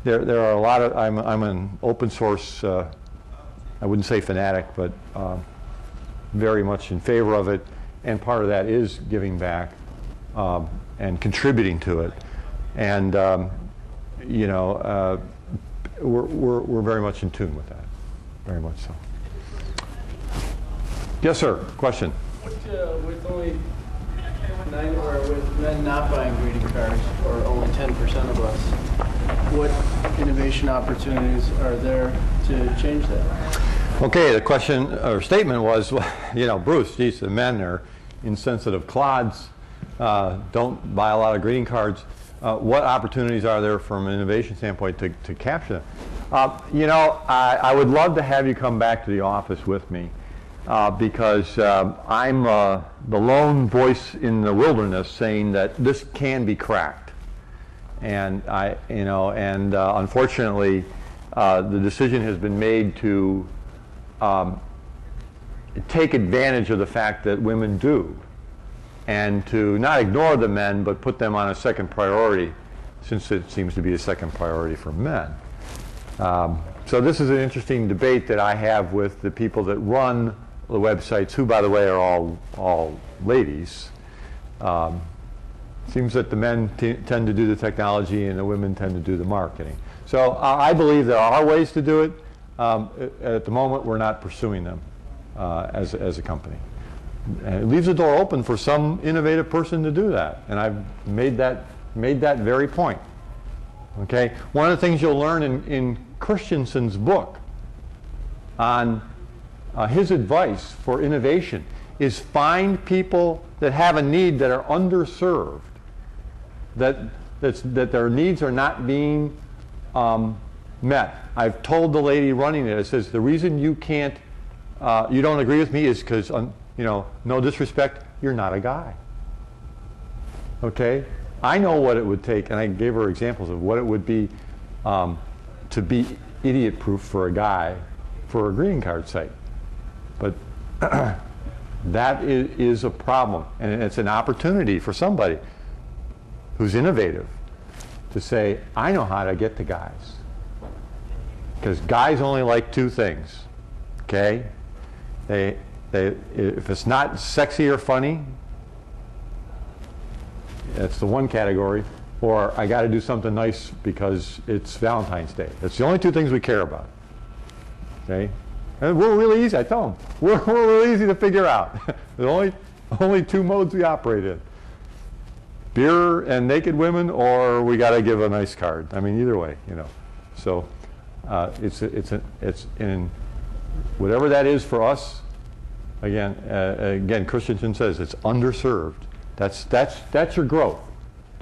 are a lot of. I'm an open source. I wouldn't say fanatic, but very much in favor of it. And part of that is giving back and contributing to it. And we're very much in tune with that. Very much so. Yes, sir. Question. With only with men not buying greeting cards, or only 10% of us, what innovation opportunities are there to change that? Okay, the question or statement was, Bruce, geez, the men are insensitive clods, don't buy a lot of greeting cards. What opportunities are there from an innovation standpoint to capture them? I would love to have you come back to the office with me because I'm the lone voice in the wilderness saying that this can be cracked. And unfortunately, the decision has been made to take advantage of the fact that women do, and to not ignore the men, but put them on a second priority, since it seems to be a second priority for men. So this is an interesting debate that I have with the people that run the websites, who, by the way, are all ladies. Seems that the men tend to do the technology and the women tend to do the marketing. So I believe there are ways to do it. At the moment, we're not pursuing them as a company. And it leaves the door open for some innovative person to do that. And I've made that very point. Okay? One of the things you'll learn in Christensen's book on his advice for innovation is find people that have a need that are underserved, that their needs are not being met. I've told the lady running it, it says, the reason you can't, you don't agree with me is because, no disrespect, you're not a guy. Okay? I know what it would take, and I gave her examples of what it would be to be idiot-proof for a guy for a greeting card site. But that is a problem, and it's an opportunity for somebody who's innovative to say, I know how to get to guys. Because guys only like two things, okay? If it's not sexy or funny, that's the one category, or I got to do something nice because it's Valentine's Day. That's the only two things we care about, okay? And we're really easy, I tell them, we're really easy to figure out. There's only two modes we operate in. Beer and naked women, or we got to give a nice card. I mean, either way, So it's in whatever that is for us. Again, Christensen says it's underserved. That's your growth.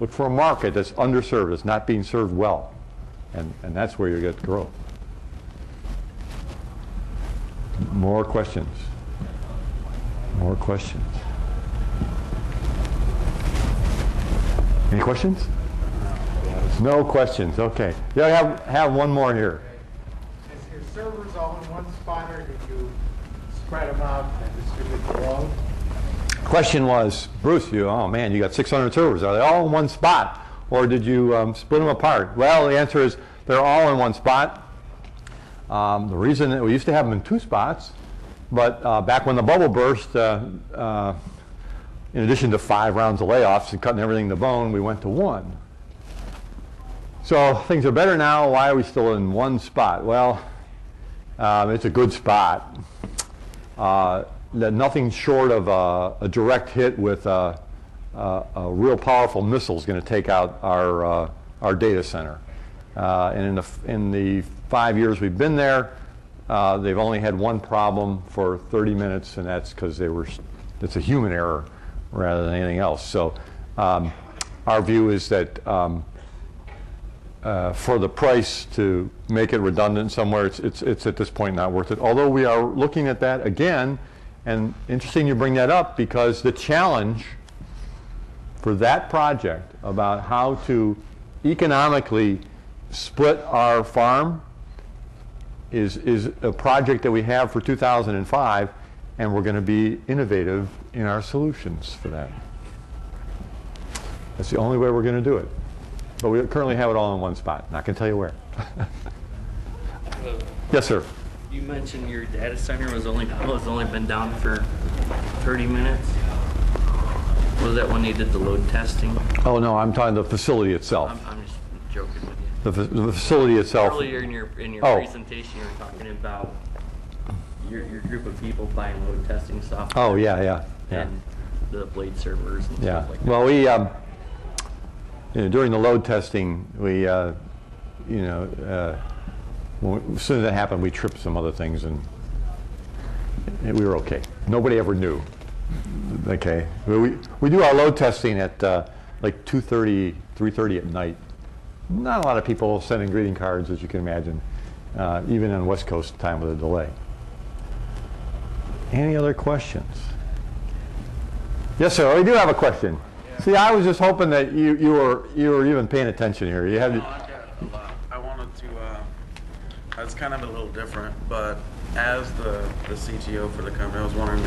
Look for a market that's underserved, that's not being served well, and that's where you get growth. More questions. More questions. Any questions? No questions. Okay. Yeah, have one more here. Is your servers all in one spot, or did you spread them out and distribute the load? Question was, Bruce, you got 600 servers. Are they all in one spot, or did you split them apart? Well, the answer is they're all in one spot. The reason that we used to have them in 2 spots, but back when the bubble burst, in addition to 5 rounds of layoffs and cutting everything to bone, we went to 1. So things are better now. Why are we still in 1 spot? Well, it's a good spot. Nothing short of a direct hit with a real powerful missile is going to take out our data center. And in the 5 years we've been there, they've only had 1 problem for 30 minutes, and that's because it's a human error rather than anything else. So our view is that for the price to make it redundant somewhere, it's at this point not worth it. Although we are looking at that again, and interesting you bring that up, because the challenge for that project about how to economically split our farm is a project that we have for 2005, and we're going to be innovative in our solutions for that. That's the only way we're going to do it. But we currently have it all in 1 spot, and I can tell you where. Yes, sir. You mentioned your data center was only been down for 30 minutes. Was that when they did the load testing? Oh no, I'm talking the facility itself. I'm just joking with you. The facility itself. Earlier in your presentation, you were talking about your group of people buying load testing software. Oh yeah. And the blade servers and Yeah. stuff like that. Well, we during the load testing, we as soon as that happened, we tripped some other things, and we were okay. Nobody ever knew. Okay, we do our load testing at like 2:30, 3:30 at night. Not a lot of people sending greeting cards, as you can imagine, even on West Coast time with a delay. Any other questions? Yes, sir. We do have a question. Yeah. See, I was just hoping that you were even paying attention here. You have. No, I got a lot. I wanted to. It's kind of a little different, but as the CTO for the company, I was wondering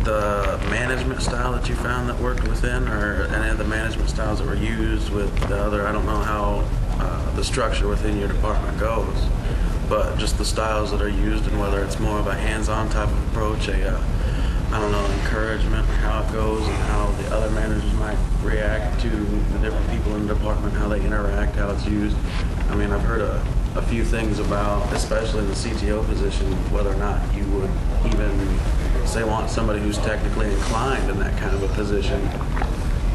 the management style that you found that worked within, or any of the management styles that were used with the other. I don't know how the structure within your department goes, but just the styles that are used, and whether it's more of a hands-on type of approach, I don't know, encouragement, how it goes, and how the other managers might react to the different people in the department, how they interact, how it's used. I mean, I've heard a few things about, especially in the CTO position, whether or not you would even say want somebody who's technically inclined in that kind of a position,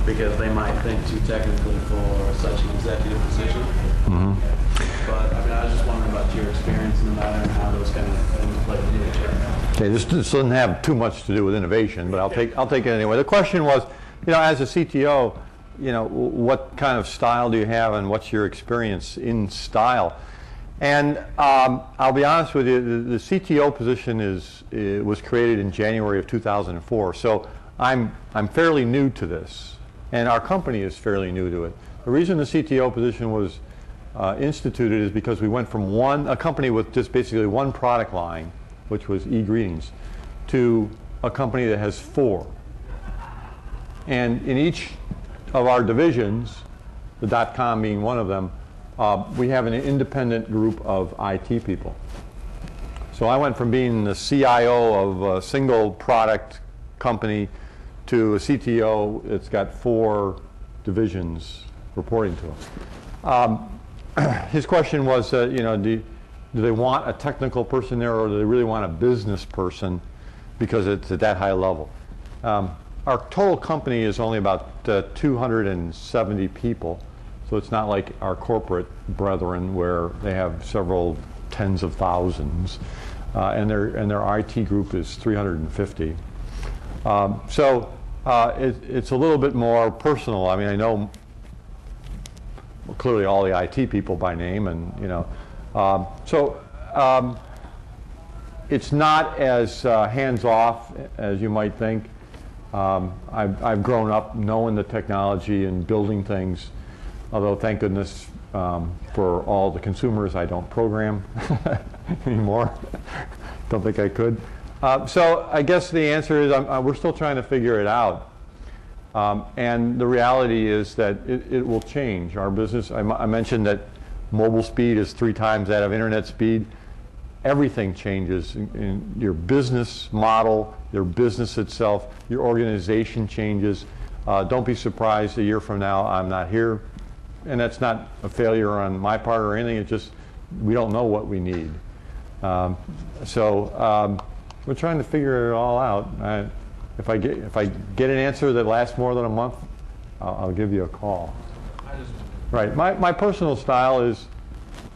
because they might think too technically for such an executive position. Mm-hmm. But I mean, I was just wondering about your experience in the matter and how those kind of things play into each other. Okay, this doesn't have too much to do with innovation, but I'll take it anyway. The question was, as a CTO, what kind of style do you have, and what's your experience in style? And I'll be honest with you, the CTO position was created in January of 2004, so I'm fairly new to this, and our company is fairly new to it. The reason the CTO position was instituted is because we went from a company with just basically 1 product line, which was e-greetings, to a company that has 4. And in each of our divisions, the .com being one of them, we have an independent group of IT people. So I went from being the CIO of a single product company to a CTO that's got 4 divisions reporting to him. His question was, do they want a technical person there, or do they really want a business person because it's at that high level? Our total company is only about 270 people, so it's not like our corporate brethren where they have several tens of thousands, and their IT group is 350. So it's a little bit more personal. I mean, I know clearly all the IT people by name, and it's not as hands-off as you might think. I've grown up knowing the technology and building things, although thank goodness for all the consumers I don't program anymore. Don't think I could. So I guess the answer is we're still trying to figure it out. And the reality is that it will change. Our business, I mentioned that mobile speed is 3 times that of internet speed. Everything changes in your business model, your business itself, your organization changes. Don't be surprised a year from now I'm not here. And that's not a failure on my part or anything. It's just we don't know what we need. So we're trying to figure it all out. If I get an answer that lasts more than a month, I'll give you a call. Right. My personal style is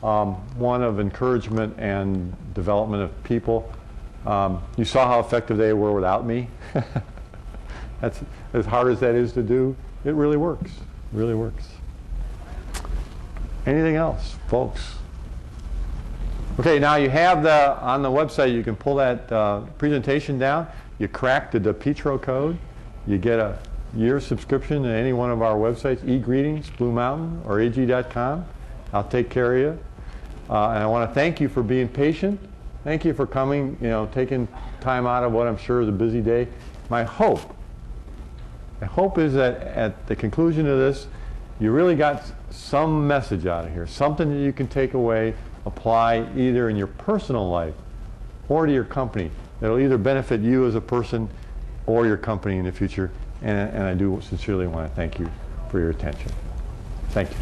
one of encouragement and development of people. You saw how effective they were without me. That's as hard as that is to do. It really works. It really works. Anything else, folks? Okay, now you have on the website, you can pull that presentation down. You crack the Petro code. You get a year subscription to any one of our websites, eGreetings, Blue Mountain, or ag.com. I'll take care of you. And I want to thank you for being patient. Thank you for coming, taking time out of what I'm sure is a busy day. My hope is that at the conclusion of this, you really got some message out of here, something that you can take away, apply either in your personal life or to your company. It'll either benefit you as a person or your company in the future. And I do sincerely want to thank you for your attention. Thank you.